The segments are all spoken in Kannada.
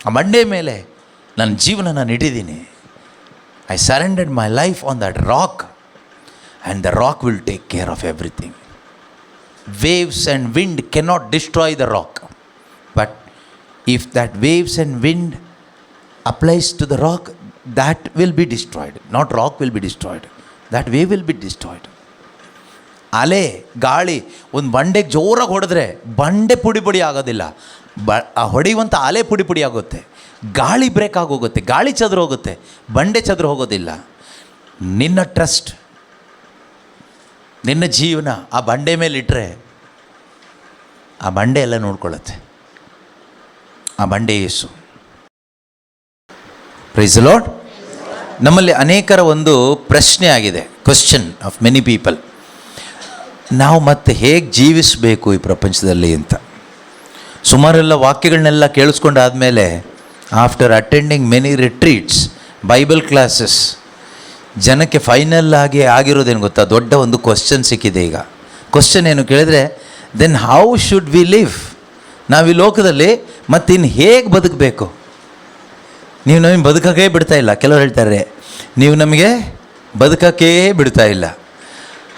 ಆ ಬಂಡೆ ಮೇಲೆ ನನ್ನ ಜೀವನ ನಾನು ಇಟ್ಟಿದ್ದೀನಿ. I surrendered my life on that rock and the rock will take care of everything. Waves and wind cannot destroy the rock, but if that waves and wind applies to the rock, that will be destroyed. Not rock will be destroyed, that wave will be destroyed. ಅಲೆ ಗಾಳಿ ಒಂದು ಬಂಡೆಗೆ ಜೋರಾಗಿ ಹೊಡೆದ್ರೆ ಬಂಡೆ ಪುಡಿ ಪುಡಿ ಆಗೋದಿಲ್ಲ, ಹೊಡೆಯುವಂಥ ಅಲೆ ಪುಡಿ ಪುಡಿ ಆಗುತ್ತೆ. ಗಾಳಿ ಬ್ರೇಕ್ ಆಗೋಗುತ್ತೆ, ಗಾಳಿ ಚದುರು ಹೋಗುತ್ತೆ, ಬಂಡೆ ಚದುರು ಹೋಗೋದಿಲ್ಲ. ನಿನ್ನ ಟ್ರಸ್ಟ್, ನಿನ್ನ ಜೀವನ ಆ ಬಂಡೆ ಮೇಲೆ ಇಟ್ಟರೆ ಆ ಬಂಡೆ ಎಲ್ಲ ನೋಡ್ಕೊಳ್ಳುತ್ತೆ. ಆ ಬಂಡೆ ಯೇಸು. Price the lord. ನಮ್ಮಲ್ಲಿ ಅನೇಕರ ಒಂದು ಪ್ರಶ್ನೆ ಆಗಿದೆ, ಕ್ವಶನ್ ಆಫ್ ಮೆನಿ ಪೀಪಲ್, ನಾವು ಮತ್ತೆ ಹೇಗೆ ಜೀವಿಸಬೇಕು ಈ ಪ್ರಪಂಚದಲ್ಲಿ ಅಂತ. ಸುಮಾರೆಲ್ಲ ವಾಕ್ಯಗಳನ್ನೆಲ್ಲ ಕೇಳಿಸ್ಕೊಂಡಾದಮೇಲೆ, after attending many retreats, Bible classes, ಜನಕ್ಕೆ ಫೈನಲ್ ಆಗಿ ಆಗಿರೋದೇನು ಗೊತ್ತಾ, ದೊಡ್ಡ ಒಂದು ಕ್ವಶನ್ ಸಿಕ್ಕಿದೆ ಈಗ. ಕ್ವಶನ್ ಏನು ಕೇಳಿದರೆ, then how should we live? ನಾವು ಈ ಲೋಕದಲ್ಲಿ ಮತ್ತಿನ್ನು ಹೇಗೆ ಬದುಕಬೇಕು? ನೀವು ನಮಗೆ ಬದುಕೋಕ್ಕೆ ಬಿಡ್ತಾ ಇಲ್ಲ. ಕೆಲವರು ಹೇಳ್ತಾರೆ, ನೀವು ನಮಗೆ ಬದುಕೋಕ್ಕೇ ಬಿಡ್ತಾ ಇಲ್ಲ.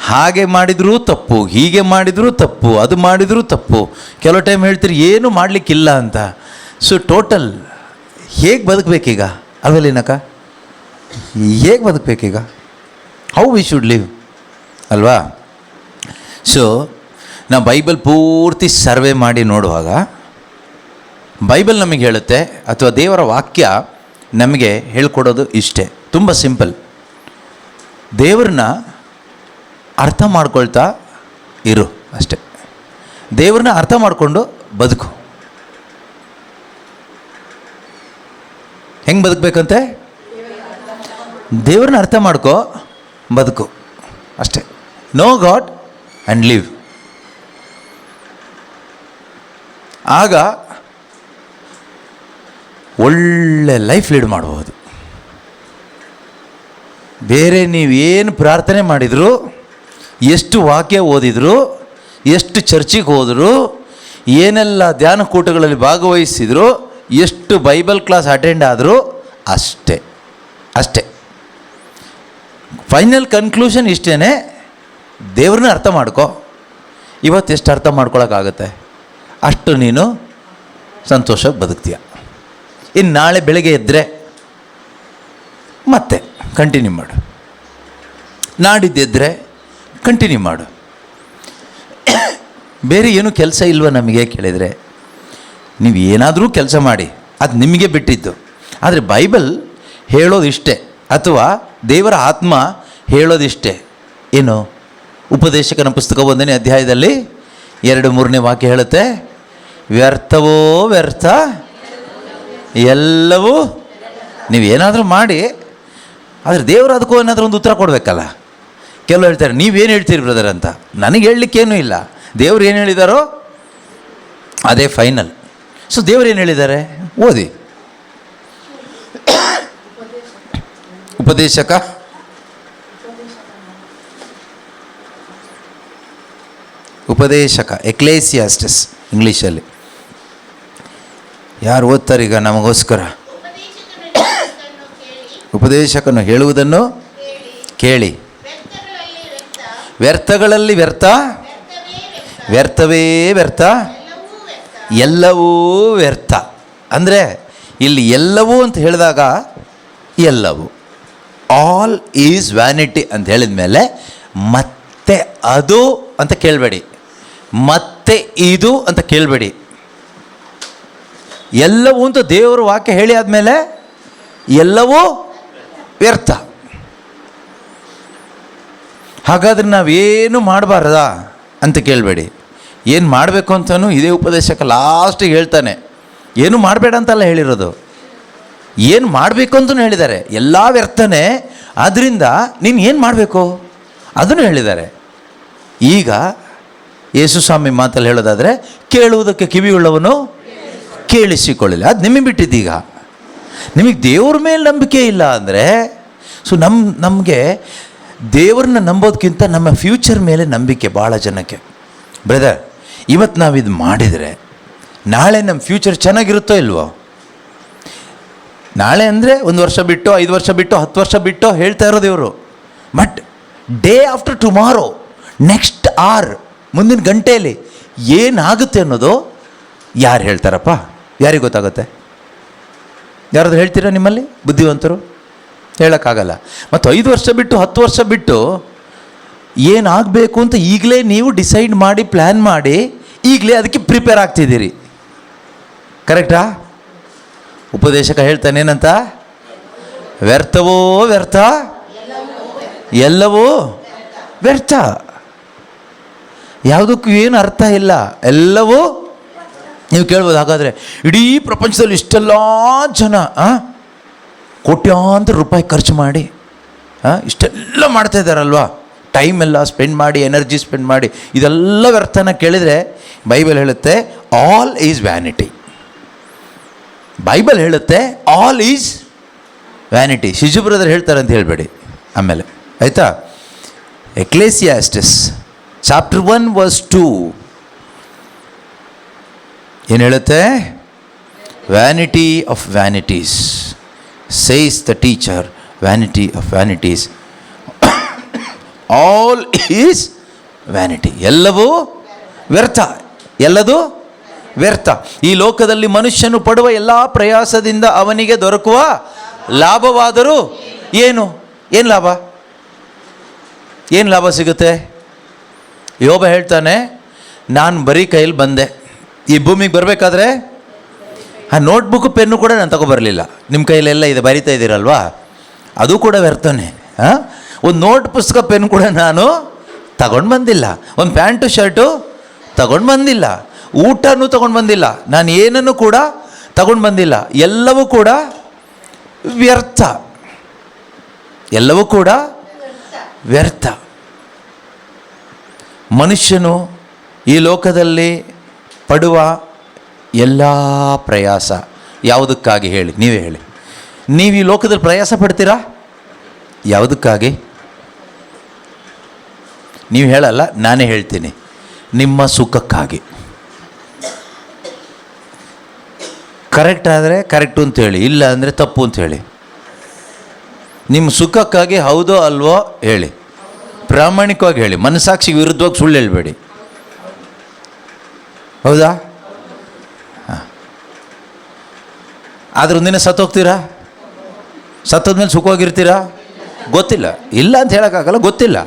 ಹಾಗೆ ಮಾಡಿದರೂ ತಪ್ಪು, ಹೀಗೆ ಮಾಡಿದರೂ ತಪ್ಪು, ಅದು ಮಾಡಿದರೂ ತಪ್ಪು. ಕೆಲವು ಟೈಮ್ ಹೇಳ್ತೀರಿ ಏನೂ ಮಾಡಲಿಕ್ಕಿಲ್ಲ ಅಂತ. ಸೊ ಟೋಟಲ್ ಹೇಗೆ ಬದುಕಬೇಕೀಗ? ಅಲ್ವಲ್ಲೇನಕ್ಕ, ಹೇಗೆ ಬದುಕಬೇಕೀಗ? ಹೌ ವಿ ಶುಡ್ ಲಿವ್ ಅಲ್ವಾ? ಸೊ ನಾವು ಬೈಬಲ್ ಪೂರ್ತಿ ಸರ್ವೆ ಮಾಡಿ ನೋಡುವಾಗ ಬೈಬಲ್ ನಮಗೆ ಹೇಳುತ್ತೆ, ಅಥವಾ ದೇವರ ವಾಕ್ಯ ನಮಗೆ ಹೇಳ್ಕೊಡೋದು ಇಷ್ಟೇ, ತುಂಬ ಸಿಂಪಲ್. ದೇವ್ರನ್ನ ಅರ್ಥ ಮಾಡ್ಕೊಳ್ತಾ ಇರು ಅಷ್ಟೆ. ದೇವ್ರನ್ನ ಅರ್ಥ ಮಾಡಿಕೊಂಡು ಬದುಕು. ಹೆಂಗೆ ಬದುಕಬೇಕಂತೆ? ದೇವ್ರನ್ನ ಅರ್ಥ ಮಾಡ್ಕೋ, ಬದುಕು ಅಷ್ಟೇ. Know God and live. ಆಗ ಒಳ್ಳೆ ಲೈಫ್ ಲೀಡ್ ಮಾಡ್ಬೋದು. ಬೇರೆ ನೀವೇನು ಪ್ರಾರ್ಥನೆ ಮಾಡಿದ್ರು, ಎಷ್ಟು ವಾಕ್ಯ ಓದಿದ್ರು, ಎಷ್ಟು ಚರ್ಚಿಗೆ ಹೋದರು, ಏನೆಲ್ಲ ಧ್ಯಾನ ಕೂಟಗಳಲ್ಲಿ ಭಾಗವಹಿಸಿದ್ರು, ಎಷ್ಟು ಬೈಬಲ್ ಕ್ಲಾಸ್ ಅಟೆಂಡ್ ಆದರೂ ಅಷ್ಟೇ ಅಷ್ಟೇ. ಫೈನಲ್ ಕನ್ಕ್ಲೂಷನ್ ಇಷ್ಟೇ, ದೇವ್ರನ್ನ ಅರ್ಥ ಮಾಡ್ಕೊ. ಇವತ್ತು ಎಷ್ಟು ಅರ್ಥ ಮಾಡ್ಕೊಳಕ್ಕಾಗತ್ತೆ ಅಷ್ಟು ನೀನು ಸಂತೋಷವಾಗಿ ಬದುಕ್ತೀಯ. ಇನ್ನು ನಾಳೆ ಬೆಳಗ್ಗೆ ಎದ್ದರೆ ಮತ್ತೆ ಕಂಟಿನ್ಯೂ ಮಾಡು, ನಾಡಿದ್ದೆದ್ದರೆ ಕಂಟಿನ್ಯೂ ಮಾಡು. ಬೇರೆ ಏನೂ ಕೆಲಸ ಇಲ್ವ ನಮಗೆ ಕೇಳಿದರೆ, ನೀವು ಏನಾದರೂ ಕೆಲಸ ಮಾಡಿ, ಅದು ನಿಮಗೆ ಬಿಟ್ಟಿದ್ದು. ಆದರೆ ಬೈಬಲ್ ಹೇಳೋದಿಷ್ಟೇ, ಅಥವಾ ದೇವರ ಆತ್ಮ ಹೇಳೋದಿಷ್ಟೇ. ಏನು? ಉಪದೇಶಕನ ಪುಸ್ತಕ 1ನೇ ಅಧ್ಯಾಯದಲ್ಲಿ 2-3ನೇ ವಾಕ್ಯ ಹೇಳುತ್ತೆ, ವ್ಯರ್ಥವೋ ವ್ಯರ್ಥ ಎಲ್ಲವೂ. ನೀವೇನಾದರೂ ಮಾಡಿ, ಆದರೆ ದೇವರು ಅದಕ್ಕೂ ಏನಾದರೂ ಒಂದು ಉತ್ತರ ಕೊಡಬೇಕಲ್ಲ. ಕೆಲವು ಹೇಳ್ತಾರೆ, ನೀವೇನು ಹೇಳ್ತೀರಿ ಬ್ರದರ್ ಅಂತ. ನನಗೆ ಹೇಳಲಿಕ್ಕೇನೂ ಇಲ್ಲ, ದೇವ್ರು ಏನು ಹೇಳಿದಾರೋ ಅದೇ ಫೈನಲ್. ಸೊ ದೇವ್ರು ಏನು ಹೇಳಿದ್ದಾರೆ ಓದಿ. ಉಪದೇಶಕ ಎಕ್ಲೇಸಿಯಾಸ್ಟಸ್ ಇಂಗ್ಲೀಷಲ್ಲಿ. ಯಾರು ಓದ್ತಾರೀಗ ನಮಗೋಸ್ಕರ? ಉಪದೇಶಕನು ಹೇಳುವುದನ್ನು ಕೇಳಿ. ವ್ಯರ್ಥಗಳಲ್ಲಿ ವ್ಯರ್ಥ, ವ್ಯರ್ಥವೇ ವ್ಯರ್ಥ, ಎಲ್ಲವೂ ವ್ಯರ್ಥ. ಅಂದರೆ ಇಲ್ಲಿ ಎಲ್ಲವೂ ಅಂತ ಹೇಳಿದಾಗ ಎಲ್ಲವೂ, ಆಲ್ ಈಸ್ ವ್ಯಾನಿಟಿ ಅಂತ ಹೇಳಿದ ಮೇಲೆ ಮತ್ತೆ ಅದು ಅಂತ ಕೇಳಬೇಡಿ, ಮತ್ತೆ ಇದು ಅಂತ ಕೇಳಬೇಡಿ. ಎಲ್ಲವೂ ಅಂತ ದೇವರ ವಾಕ್ಯ ಹೇಳಿ ಆದಮೇಲೆ ಎಲ್ಲವೂ ವ್ಯರ್ಥ. ಹಾಗಾದ್ರೆ ನಾವೇನು ಮಾಡಬಾರ್ದಾ ಅಂತ ಕೇಳಬೇಡಿ. ಏನು ಮಾಡಬೇಕು ಅಂತಲೂ ಇದೇ ಉಪದೇಶಕ ಲಾಸ್ಟಿಗೆ ಹೇಳ್ತಾನೆ. ಏನು ಮಾಡಬೇಡ ಅಂತಲ್ಲ ಹೇಳಿರೋದು, ಏನು ಮಾಡಬೇಕು ಅಂತಲೂ ಹೇಳಿದ್ದಾರೆ. ಎಲ್ಲ ವ್ಯರ್ಥನೇ, ಆದ್ದರಿಂದ ನೀನು ಏನು ಮಾಡಬೇಕು ಅದನ್ನು ಹೇಳಿದ್ದಾರೆ. ಈಗ ಯೇಸು ಸ್ವಾಮಿ ಮಾತಲ್ಲಿ ಹೇಳೋದಾದರೆ, ಕೇಳುವುದಕ್ಕೆ ಕಿವಿಯುಳ್ಳವನು ಕೇಳಿಸಿಕೊಳ್ಳಲಿ. ಅದು ನಿಮಗೆ ಬಿಟ್ಟಿದ್ದೀಗ. ನಿಮಗೆ ದೇವ್ರ ಮೇಲೆ ನಂಬಿಕೆ ಇಲ್ಲ ಅಂದರೆ, ಸೊ ನಮಗೆ ದೇವ್ರನ್ನ ನಂಬೋದಕ್ಕಿಂತ ನಮ್ಮ ಫ್ಯೂಚರ್ ಮೇಲೆ ನಂಬಿಕೆ ಭಾಳ ಜನಕ್ಕೆ. ಬ್ರದರ್, ಇವತ್ತು ನಾವಿದು ಮಾಡಿದರೆ ನಾಳೆ ನಮ್ಮ ಫ್ಯೂಚರ್ ಚೆನ್ನಾಗಿರುತ್ತೋ ಇಲ್ವೋ? ನಾಳೆ ಅಂದರೆ 1 ವರ್ಷ ಬಿಟ್ಟು, 5 ವರ್ಷ ಬಿಟ್ಟು, 10 ವರ್ಷ ಬಿಟ್ಟು ಹೇಳ್ತಾ ಇರೋದು ಇವರು. But day after tomorrow, next hour, ಮುಂದಿನ ಗಂಟೆಯಲ್ಲಿ ಏನಾಗುತ್ತೆ ಅನ್ನೋದು ಯಾರು ಹೇಳ್ತಾರಪ್ಪ? ಯಾರಿಗೆ ಗೊತ್ತಾಗುತ್ತೆ? ಯಾರಾದ್ರು ಹೇಳ್ತೀರಾ ನಿಮ್ಮಲ್ಲಿ ಬುದ್ಧಿವಂತರು? ಹೇಳೋಕ್ಕಾಗಲ್ಲ. ಮತ್ತು 5 ವರ್ಷ ಬಿಟ್ಟು, 10 ವರ್ಷ ಬಿಟ್ಟು ಏನಾಗಬೇಕು ಅಂತ ಈಗಲೇ ನೀವು ಡಿಸೈಡ್ ಮಾಡಿ, ಪ್ಲ್ಯಾನ್ ಮಾಡಿ, ಈಗಲೇ ಅದಕ್ಕೆ ಪ್ರಿಪೇರ್ ಆಗ್ತಿದ್ದೀರಿ. ಕರೆಕ್ಟಾ? ಉಪದೇಶಕ ಹೇಳ್ತಾನೆ ಏನಂತ? ವ್ಯರ್ಥವೋ ವ್ಯರ್ಥ, ಎಲ್ಲವೂ ವ್ಯರ್ಥ. ಯಾವುದಕ್ಕೂ ಏನು ಅರ್ಥ ಇಲ್ಲ, ಎಲ್ಲವೂ. ನೀವು ಕೇಳ್ಬೋದು, ಹಾಗಾದರೆ ಇಡೀ ಪ್ರಪಂಚದಲ್ಲಿ ಇಷ್ಟೆಲ್ಲ ಜನ ಕೋಟ್ಯಾಂತರ ರೂಪಾಯಿ ಖರ್ಚು ಮಾಡಿ ಇಷ್ಟೆಲ್ಲ ಮಾಡ್ತಾ ಇದ್ದಾರಲ್ವಾ, ಟೈಮ್ ಎಲ್ಲ ಸ್ಪೆಂಡ್ ಮಾಡಿ, ಎನರ್ಜಿ ಸ್ಪೆಂಡ್ ಮಾಡಿ, ಇದೆಲ್ಲ ವ್ಯರ್ಥನ ಕೇಳಿದರೆ ಬೈಬಲ್ ಹೇಳುತ್ತೆ ಆಲ್ ಈಸ್ ವ್ಯಾನಿಟಿ. ಬೈಬಲ್ ಹೇಳುತ್ತೆ all is vanity. Shishu brother ಹೇಳ್ತಾರೆ ಅಂತ ಹೇಳಬೇಡಿ ಆಮೇಲೆ, ಆಯಿತಾ? ಎಕ್ಲೇಸಿಯಾಸ್ಟಿಸ್ ಚಾಪ್ಟರ್ 1 ವರ್ಸ್ 2 ಏನು ಹೇಳುತ್ತೆ? Vanity of vanities says the teacher, vanity of vanities, all is vanity. ಎಲ್ಲವೂ ವ್ಯರ್ಥ, ಎಲ್ಲದೂ ವ್ಯರ್ಥ. ಈ ಲೋಕದಲ್ಲಿ ಮನುಷ್ಯನು ಪಡುವ ಎಲ್ಲ ಪ್ರಯಾಸದಿಂದ ಅವನಿಗೆ ದೊರಕುವ ಲಾಭವಾದರೂ ಏನು? ಏನು ಲಾಭ? ಏನು ಲಾಭ ಸಿಗುತ್ತೆ? ಯೋಬ ಹೇಳ್ತಾನೆ, ನಾನು ಬರೀ ಕೈಯಲ್ಲಿ ಬಂದೆ. ಈ ಭೂಮಿಗೆ ಬರಬೇಕಾದ್ರೆ ಆ ನೋಟ್ಬುಕ್ಕು ಪೆನ್ನು ಕೂಡ ನಾನು ತಗೊಬರಲಿಲ್ಲ. ನಿಮ್ಮ ಕೈಯಲ್ಲೆಲ್ಲ ಇದೆ, ಬರಿತಾ ಇದ್ದೀರಲ್ವಾ, ಅದು ಕೂಡ ವ್ಯರ್ಥನೇ. ಒಂದು ನೋಟ್ ಪುಸ್ತಕ ಪೆನ್ ಕೂಡ ನಾನು ತಗೊಂಡು ಬಂದಿಲ್ಲ. ಒಂದು ಪ್ಯಾಂಟು ಶರ್ಟು ತಗೊಂಡು ಬಂದಿಲ್ಲ. ಊಟನೂ ತಗೊಂಡು ಬಂದಿಲ್ಲ. ನಾನು ಏನನ್ನು ಕೂಡ ತಗೊಂಡು ಬಂದಿಲ್ಲ. ಎಲ್ಲವೂ ಕೂಡ ವ್ಯರ್ಥ, ಎಲ್ಲವೂ ಕೂಡ ವ್ಯರ್ಥ. ಮನುಷ್ಯನು ಈ ಲೋಕದಲ್ಲಿ ಪಡುವ ಎಲ್ಲ ಪ್ರಯಾಸ ಯಾವುದಕ್ಕಾಗಿ ಹೇಳಿ? ನೀವೇ ಹೇಳಿ. ನೀವು ಈ ಲೋಕದಲ್ಲಿ ಪ್ರಯಾಸ ಪಡ್ತೀರಾ ಯಾವುದಕ್ಕಾಗಿ? ನೀವು ಹೇಳಲ್ಲ, ನಾನೇ ಹೇಳ್ತೀನಿ. ನಿಮ್ಮ ಸುಖಕ್ಕಾಗಿ. ಕರೆಕ್ಟ್ ಆದರೆ ಕರೆಕ್ಟು ಅಂತ ಹೇಳಿ, ಇಲ್ಲ ಅಂದರೆ ತಪ್ಪು ಅಂತ ಹೇಳಿ. ನಿಮ್ಮ ಸುಖಕ್ಕಾಗಿ ಹೌದೋ ಅಲ್ವೋ ಹೇಳಿ, ಪ್ರಾಮಾಣಿಕವಾಗಿ ಹೇಳಿ, ಮನಸ್ಸಾಕ್ಷಿಗೆ ವಿರುದ್ಧವಾಗಿ ಸುಳ್ಳು ಹೇಳಬೇಡಿ. ಹೌದಾ? ಆದ್ರೆ ಒಂದಿನ ಸತ್ತೋಗ್ತೀರಾ? ಸತ್ತೋದ್ಮೇಲೆ ಸುಖವಾಗಿರ್ತೀರಾ? ಗೊತ್ತಿಲ್ಲ. ಇಲ್ಲ ಅಂತ ಹೇಳೋಕ್ಕಾಗಲ್ಲ, ಗೊತ್ತಿಲ್ಲ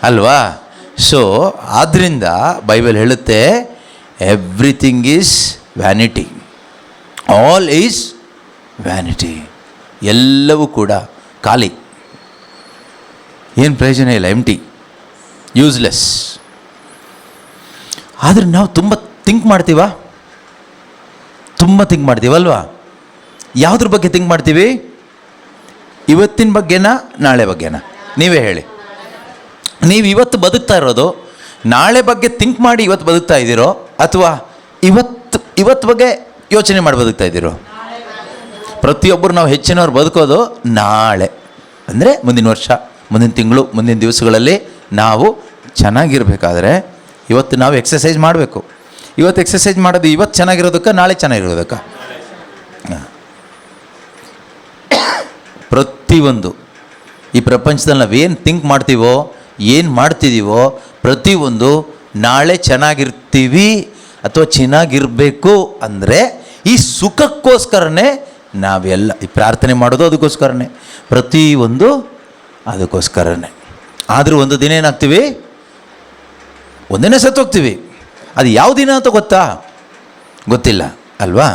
ಅಲ್ವಾ? ಸೊ ಆದ್ದರಿಂದ ಬೈಬಲ್ ಹೇಳುತ್ತೆ everything is vanity, all is vanity. ಎಲ್ಲವೂ ಕೂಡ ಖಾಲಿ, ಏನು ಪ್ರಯೋಜನ ಇಲ್ಲ, ಎಂಟಿ, ಯೂಸ್ಲೆಸ್. ಆದರೆ ನಾವು ತುಂಬ ಥಿಂಕ್ ಮಾಡ್ತೀವ? ತುಂಬ ಥಿಂಕ್ ಮಾಡ್ತೀವಲ್ವಾ? ಯಾವುದ್ರ ಬಗ್ಗೆ ಥಿಂಕ್ ಮಾಡ್ತೀವಿ? ಇವತ್ತಿನ ಬಗ್ಗೆನಾ, ನಾಳೆ ಬಗ್ಗೆನಾ? ನೀವೇ ಹೇಳಿ. ನೀವು ಇವತ್ತು ಬದುಕ್ತಾ ಇರೋದು ನಾಳೆ ಬಗ್ಗೆ ಥಿಂಕ್ ಮಾಡಿ ಇವತ್ತು ಬದುಕ್ತಾ ಇದ್ದೀರೋ, ಅಥವಾ ಇವತ್ತು ಬಗ್ಗೆ ಯೋಚನೆ ಮಾಡಿ ಬದುಕ್ತಾ ಇದ್ದೀರೋ? ಪ್ರತಿಯೊಬ್ಬರು ನಾವು ಹೆಚ್ಚಿನವ್ರು ಬದುಕೋದು ನಾಳೆ, ಅಂದರೆ ಮುಂದಿನ ವರ್ಷ, ಮುಂದಿನ ತಿಂಗಳು, ಮುಂದಿನ ದಿವಸಗಳಲ್ಲಿ ನಾವು ಚೆನ್ನಾಗಿರಬೇಕಾದ್ರೆ ಇವತ್ತು ನಾವು ಎಕ್ಸಸೈಸ್ ಮಾಡಬೇಕು. ಇವತ್ತು ಎಕ್ಸಸೈಸ್ ಮಾಡೋದು ಇವತ್ತು ಚೆನ್ನಾಗಿರೋದಕ್ಕೆ, ನಾಳೆ ಚೆನ್ನಾಗಿರೋದಕ್ಕೆ? ಪ್ರತಿಯೊಂದು ಈ ಪ್ರಪಂಚದಲ್ಲಿ ನಾವೇನು ಥಿಂಕ್ ಮಾಡ್ತೀವೋ, ಏನು ಮಾಡ್ತಿದ್ದೀವೋ, ಪ್ರತಿಯೊಂದು ನಾಳೆ ಚೆನ್ನಾಗಿರ್ತೀವಿ ಅಥವಾ ಚೆನ್ನಾಗಿರಬೇಕು ಅಂದರೆ ಈ ಸುಖಕ್ಕೋಸ್ಕರನೇ ನಾವೆಲ್ಲ ಈ ಪ್ರಾರ್ಥನೆ ಮಾಡೋದು, ಅದಕ್ಕೋಸ್ಕರನೇ, ಪ್ರತಿಯೊಂದು ಅದಕ್ಕೋಸ್ಕರನೇ. ಆದರೂ ಒಂದು ದಿನ ಏನಾಗ್ತೀವಿ? ಒಂದಿನ ಸತ್ತೋಗ್ತೀವಿ. ಅದು ಯಾವ ದಿನ ಅಂತ ಗೊತ್ತಿಲ್ಲ ಅಲ್ವಾ?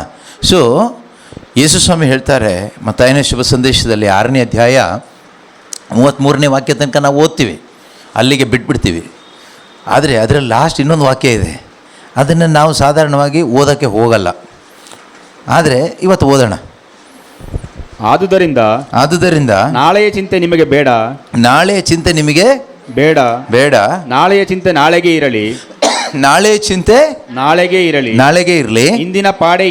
ಸೊ ಯೇಸು ಸ್ವಾಮಿ ಹೇಳ್ತಾರೆ ಮತ್ತಾಯನ ಶುಭ ಸಂದೇಶದಲ್ಲಿ 6ನೇ ಅಧ್ಯಾಯ 33ನೇ ವಾಕ್ಯ ತನಕ ನಾವು ಓದ್ತೀವಿ, ಅಲ್ಲಿಗೆ ಬಿಟ್ಬಿಡ್ತೀವಿ. ಆದರೆ ಅದರಲ್ಲಿ ಲಾಸ್ಟ್ ಇನ್ನೊಂದು ವಾಕ್ಯ ಇದೆ, ಅದನ್ನು ನಾವು ಸಾಧಾರಣವಾಗಿ ಓದೋಕ್ಕೆ ಹೋಗಲ್ಲ. ಆದರೆ ಇವತ್ತು ಓದೋಣ. ಆದುದರಿಂದ ನಾಳೆಯ ಚಿಂತೆ ನಿಮಗೆ ಬೇಡ, ನಾಳೆಯ ಚಿಂತೆ ನಿಮಗೆ ಬೇಡ, ನಾಳೆಯ ಚಿಂತೆ ನಾಳೆಗೆ ಇರಲಿ, ನಾಳೆ ಚಿಂತೆ ನಾಳೆಗೆ ಇರಲಿ, ಇಂದಿನ ಪಾಡೆ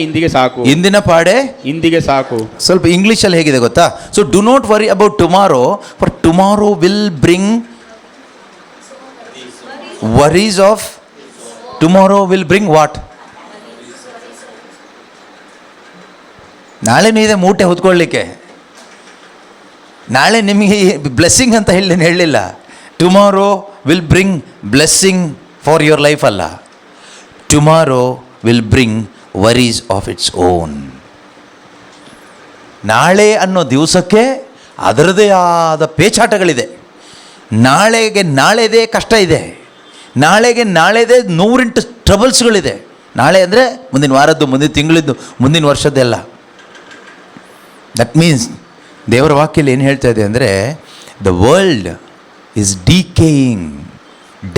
ಇಂದಿಗೆ ಸಾಕು. ಸ್ವಲ್ಪ ಇಂಗ್ಲೀಷಲ್ಲಿ ಹೇಗಿದೆ ಗೊತ್ತಾ? So do not worry about tomorrow, for tomorrow will bring worries of tomorrow will bring what? ನಾಳೆನೂ ಇದೆ ಮೂಟೆ ಹೊತ್ಕೊಳ್ಳಿಕ್ಕೆ. ನಾಳೆ ನಿಮಗೆ ಬ್ಲೆಸ್ಸಿಂಗ್ ಅಂತ ಹೇಳಲಿಲ್ಲ. Tomorrow will bring blessing for your life ಅಲ್ಲ, tomorrow will bring worries of its own. ನಾಳೆ ಅನ್ನೋ ದಿವಸಕ್ಕೆ ಅದರದೇ ಆದ ಪೇಚಾಟಗಳಿದೆ. ನಾಳೆಗೆ ನಾಳೆದೇ ಕಷ್ಟ ಇದೆ, ನಾಳೆಗೆ ನಾಳೆದೇ 100 ಟ್ರಬಲ್ಸ್ಗಳಿದೆ. ನಾಳೆ ಅಂದರೆ ಮುಂದಿನ ವಾರದ್ದು, ಮುಂದಿನ ತಿಂಗಳಿದ್ದು, ಮುಂದಿನ ವರ್ಷದ್ದೆಲ್ಲ. ದಟ್ ಮೀನ್ಸ್ ದೇವರ ವಾಕ್ಯಲ್ಲಿ ಏನು ಹೇಳ್ತಾ ಇದೆ ಅಂದರೆ, the world is decaying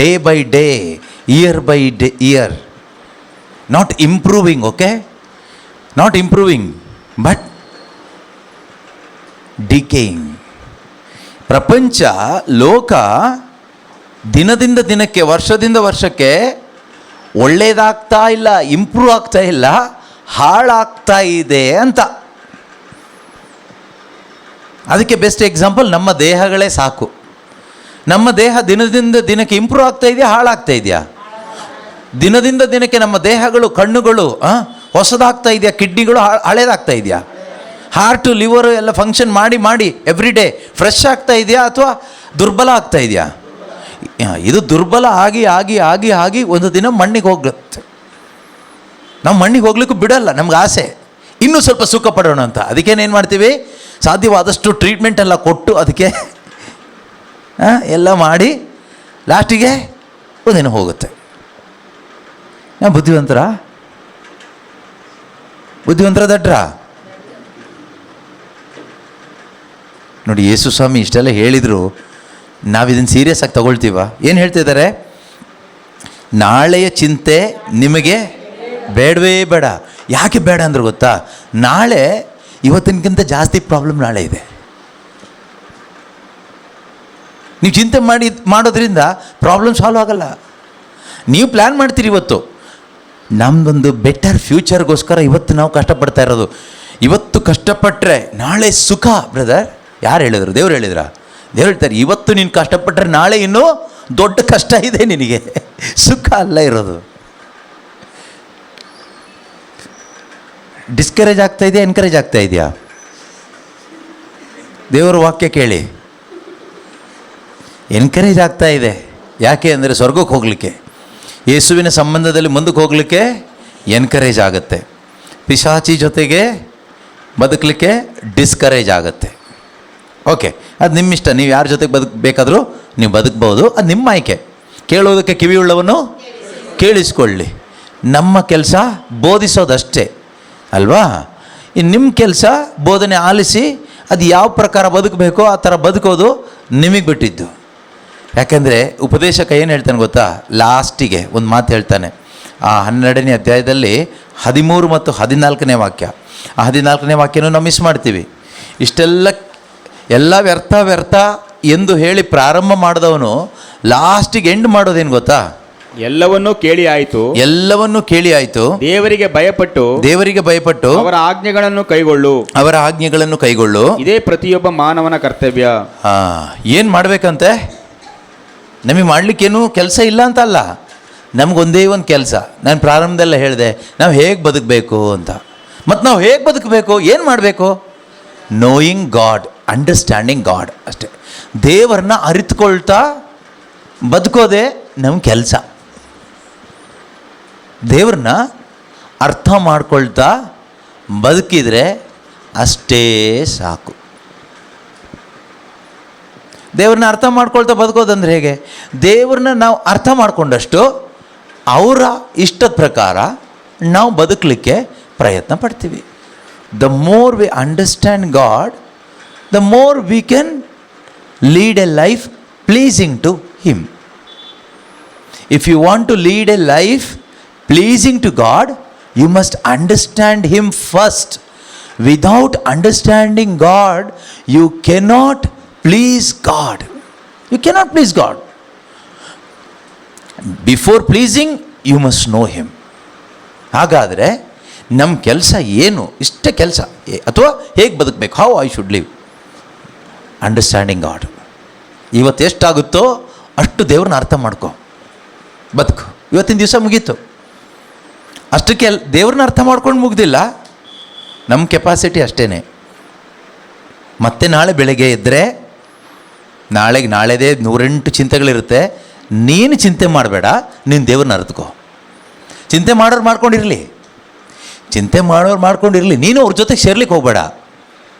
day by day, year by day year, not improving. Okay, not improving but decaying. ಪ್ರಪಂಚ, ಲೋಕ ದಿನದಿಂದ ದಿನಕ್ಕೆ, ವರ್ಷದಿಂದ ವರ್ಷಕ್ಕೆ ಒಳ್ಳೆಯದಾಗ್ತಾ ಇಲ್ಲ, ಇಂಪ್ರೂವ್ ಆಗ್ತಾ ಇಲ್ಲ, ಹಾಳಾಗ್ತಾ ಇದೆ ಅಂತ. ಅದಕ್ಕೆ ಬೆಸ್ಟ್ ಎಕ್ಸಾಂಪಲ್ ನಮ್ಮ ದೇಹಗಳೇ ಸಾಕು. ನಮ್ಮ ದೇಹ ದಿನದಿಂದ ದಿನಕ್ಕೆ ಇಂಪ್ರೂವ್ ಆಗ್ತಾ ಇದೆಯಾ, ಹಾಳಾಗ್ತಾ ಇದೆಯಾ? ದಿನದಿಂದ ದಿನಕ್ಕೆ ನಮ್ಮ ದೇಹಗಳು, ಕಣ್ಣುಗಳು ಹೊಸದಾಗ್ತಾ ಇದೆಯಾ, ಕಿಡ್ನಿಗಳು ಹಳೇದಾಗ್ತಾ ಇದೆಯಾ, ಹಾರ್ಟು ಲಿವರು ಎಲ್ಲ ಫಂಕ್ಷನ್ ಮಾಡಿ ಮಾಡಿ ಎವ್ರಿ ಡೇ ಫ್ರೆಶ್ ಆಗ್ತಾ ಇದೆಯಾ, ಅಥವಾ ದುರ್ಬಲ ಆಗ್ತಾ ಇದೆಯಾ? ಇದು ದುರ್ಬಲ ಆಗಿ ಆಗಿ ಆಗಿ ಆಗಿ ಒಂದು ದಿನ ಮಣ್ಣಿಗೆ ಹೋಗುತ್ತೆ. ನಾವು ಮಣ್ಣಿಗೆ ಹೋಗ್ಲಿಕ್ಕೂ ಬಿಡಲ್ಲ, ನಮ್ಗೆ ಆಸೆ ಇನ್ನೂ ಸ್ವಲ್ಪ ಸುಖ ಪಡೋಣ ಅಂತ. ಅದಕ್ಕೇನೇನು ಮಾಡ್ತೀವಿ, ಸಾಧ್ಯವಾದಷ್ಟು ಟ್ರೀಟ್ಮೆಂಟ್ ಎಲ್ಲ ಕೊಟ್ಟು ಅದಕ್ಕೆ ಎಲ್ಲ ಮಾಡಿ ಲಾಸ್ಟಿಗೆ ಒಂದಿನ ಹೋಗುತ್ತೆ. ಬುದ್ಧಿವಂತರ ದಡ್ರ ನೋಡಿ. ಯೇಸು ಸ್ವಾಮಿ ಇಷ್ಟೆಲ್ಲ ಹೇಳಿದರು, ನಾವು ಇದನ್ನು ಸೀರಿಯಸ್ ಆಗಿ ತಗೊಳ್ತೀವ? ಏನು ಹೇಳ್ತಿದ್ದಾರೆ? ನಾಳೆಯ ಚಿಂತೆ ನಿಮಗೆ ಬೇಡವೇ ಬೇಡ. ಯಾಕೆ ಬೇಡ ಅಂದ್ರೆ ಗೊತ್ತಾ, ನಾಳೆ ಇವತ್ತಿನಕ್ಕಿಂತ ಜಾಸ್ತಿ ಪ್ರಾಬ್ಲಮ್ ನಾಳೆ ಇದೆ. ನೀವು ಚಿಂತೆ ಮಾಡೋದ್ರಿಂದ ಪ್ರಾಬ್ಲಮ್ ಸಾಲ್ವ್ ಆಗಲ್ಲ. ನೀವು ಪ್ಲ್ಯಾನ್ ಮಾಡ್ತೀರಿ ಇವತ್ತು, ನಮ್ಮದೊಂದು ಬೆಟರ್ ಫ್ಯೂಚರ್ಗೋಸ್ಕರ ಇವತ್ತು ನಾವು ಕಷ್ಟಪಡ್ತಾ ಇರೋದು. ಇವತ್ತು ಕಷ್ಟಪಟ್ಟರೆ ನಾಳೆ ಸುಖ. ಬ್ರದರ್, ಯಾರು ಹೇಳಿದರು? ದೇವ್ರು ಹೇಳಿದ್ರ? ದೇವ್ರು ಹೇಳ್ತಾರೆ, ಇವತ್ತು ನೀನು ಕಷ್ಟಪಟ್ಟರೆ ನಾಳೆ ಇನ್ನೂ ದೊಡ್ಡ ಕಷ್ಟ ಇದೆ ನಿನಗೆ, ಸುಖ ಅಲ್ಲ ಇರೋದು. ಡಿಸ್ಕರೇಜ್ ಆಗ್ತಾ ಇದೆಯಾ, ಎನ್ಕರೇಜ್ ಆಗ್ತಾ ಇದೆಯಾ? ದೇವರ ವಾಕ್ಯ ಕೇಳಿ. ಎನ್ಕರೇಜ್ ಆಗ್ತಾ ಇದೆ. ಯಾಕೆ ಅಂದರೆ ಸ್ವರ್ಗಕ್ಕೆ ಹೋಗಲಿಕ್ಕೆ, ಯೇಸುವಿನ ಸಂಬಂಧದಲ್ಲಿ ಮುಂದಕ್ಕೆ ಹೋಗಲಿಕ್ಕೆ ಎನ್ಕರೇಜ್ ಆಗುತ್ತೆ. ಪಿಶಾಚಿ ಜೊತೆಗೆ ಬದುಕಲಿಕ್ಕೆ ಡಿಸ್ಕರೇಜ್ ಆಗುತ್ತೆ. ಓಕೆ, ಅದು ನಿಮ್ಮಿಷ್ಟ. ನೀವು ಯಾರ ಜೊತೆಗೆ ಬೇಕಾದರೂ ನೀವು ಬದುಕ್ಬೋದು, ಅದು ನಿಮ್ಮ ಆಯ್ಕೆ. ಕೇಳೋದಕ್ಕೆ ಕಿವಿಯುಳ್ಳವನು ಕೇಳಿಸ್ಕೊಳ್ಳಿ. ನಮ್ಮ ಕೆಲಸ ಬೋಧಿಸೋದಷ್ಟೇ ಅಲ್ವಾ? ಇನ್ನು ನಿಮ್ಮ ಕೆಲಸ ಬೋಧನೆ ಆಲಿಸಿ ಅದು ಯಾವ ಪ್ರಕಾರ ಬದುಕಬೇಕೋ ಆ ಥರ ಬದುಕೋದು ನಿಮಗೆ ಬಿಟ್ಟಿದ್ದು. ಯಾಕೆಂದರೆ ಉಪದೇಶಕ ಏನು ಹೇಳ್ತಾನೆ ಗೊತ್ತಾ? ಲಾಸ್ಟಿಗೆ ಒಂದು ಮಾತು ಹೇಳ್ತಾನೆ. ಆ 12ನೇ ಅಧ್ಯಾಯದಲ್ಲಿ 13 ಮತ್ತು 14ನೇ ವಾಕ್ಯ. ಆ 14ನೇ ವಾಕ್ಯನೂ ನಾವು ಮಿಸ್ ಮಾಡ್ತೀವಿ. ಎಲ್ಲ ವ್ಯರ್ಥ ಎಂದು ಹೇಳಿ ಪ್ರಾರಂಭ ಮಾಡಿದವನು ಲಾಸ್ಟಿಗೆ ಎಂಡ್ ಮಾಡೋದೇನು ಗೊತ್ತಾ? ಎಲ್ಲವನ್ನೂ ಕೇಳಿ ಆಯಿತು, ದೇವರಿಗೆ ಭಯಪಟ್ಟು ಅವರ ಆಜ್ಞೆಗಳನ್ನು ಕೈಗೊಳ್ಳು. ಇದೇ ಪ್ರತಿಯೊಬ್ಬ ಮಾನವನ ಕರ್ತವ್ಯ. ಏನು ಮಾಡಬೇಕಂತೆ? ನಮಗೆ ಮಾಡಲಿಕ್ಕೇನು ಕೆಲಸ ಇಲ್ಲ ಅಂತ ಅಲ್ಲ, ನಮಗೊಂದೇ ಒಂದು ಕೆಲಸ. ನಾನು ಪ್ರಾರಂಭದಲ್ಲ ಹೇಳಿದೆ, ನಾವು ಹೇಗೆ ಬದುಕಬೇಕು ಅಂತ. ಮತ್ತು ನಾವು ಹೇಗೆ ಬದುಕಬೇಕು, ಏನು ಮಾಡಬೇಕು? ನೋಯಿಂಗ್ ಗಾಡ್, ಅಂಡರ್ಸ್ಟ್ಯಾಂಡಿಂಗ್ ಗಾಡ್ ಅಷ್ಟೇ. ದೇವರನ್ನ ಅರಿತುಕೊಳ್ತಾ ಬದುಕೋದೇ ನಮ್ಮ ಕೆಲಸ. ದೇವ್ರನ್ನ ಅರ್ಥ ಮಾಡ್ಕೊಳ್ತಾ ಬದುಕಿದರೆ ಅಷ್ಟೇ ಸಾಕು. ದೇವ್ರನ್ನ ಅರ್ಥ ಮಾಡ್ಕೊಳ್ತಾ ಬದುಕೋದಂದ್ರೆ ಹೇಗೆ? ದೇವ್ರನ್ನ ನಾವು ಅರ್ಥ ಮಾಡ್ಕೊಂಡಷ್ಟು ಅವರ ಇಷ್ಟದ ಪ್ರಕಾರ ನಾವು ಬದುಕಲಿಕ್ಕೆ ಪ್ರಯತ್ನ ಪಡ್ತೀವಿ. The more we understand God, the more we can lead a life pleasing to him. If you want to lead a life pleasing to God, you must understand Him first. Without understanding God, you cannot please God. You cannot please God. Before pleasing, you must know Him. ಹಾಗಾದರೆ ನಮ್ಮ ಕೆಲಸ ಏನು? ಇಷ್ಟೇ ಕೆಲಸ. ಅಥವಾ ಹೇಗೆ ಬದುಕಬೇಕು, how I should live, understanding God. ಇವತ್ತು ಎಷ್ಟಾಗುತ್ತೋ ಅಷ್ಟು ದೇವ್ರನ್ನ ಅರ್ಥ ಮಾಡ್ಕೊ, ಬದುಕು. ಇವತ್ತಿನ ದಿವಸ ಮುಗೀತು. ಅಷ್ಟಕ್ಕೆ ದೇವ್ರನ್ನ ಅರ್ಥ ಮಾಡ್ಕೊಂಡು ಮುಗ್ದಿಲ್ಲ, ನಮ್ಮ ಕೆಪಾಸಿಟಿ ಅಷ್ಟೇ. ಮತ್ತೆ ನಾಳೆ ಬೆಳಗ್ಗೆ ಎದ್ದರೆ ನಾಳೆದೇ 108 ಚಿಂತೆಗಳಿರುತ್ತೆ. ನೀನು ಚಿಂತೆ ಮಾಡಬೇಡ, ನೀನು ದೇವ್ರನ್ನ ಅರಿತುಕೋ. ಚಿಂತೆ ಮಾಡೋರು ಮಾಡ್ಕೊಂಡಿರಲಿ, ನೀನು ಅವ್ರ ಜೊತೆಗೆ ಸೇರ್ಲಿಕ್ಕೆ ಹೋಗಬೇಡ.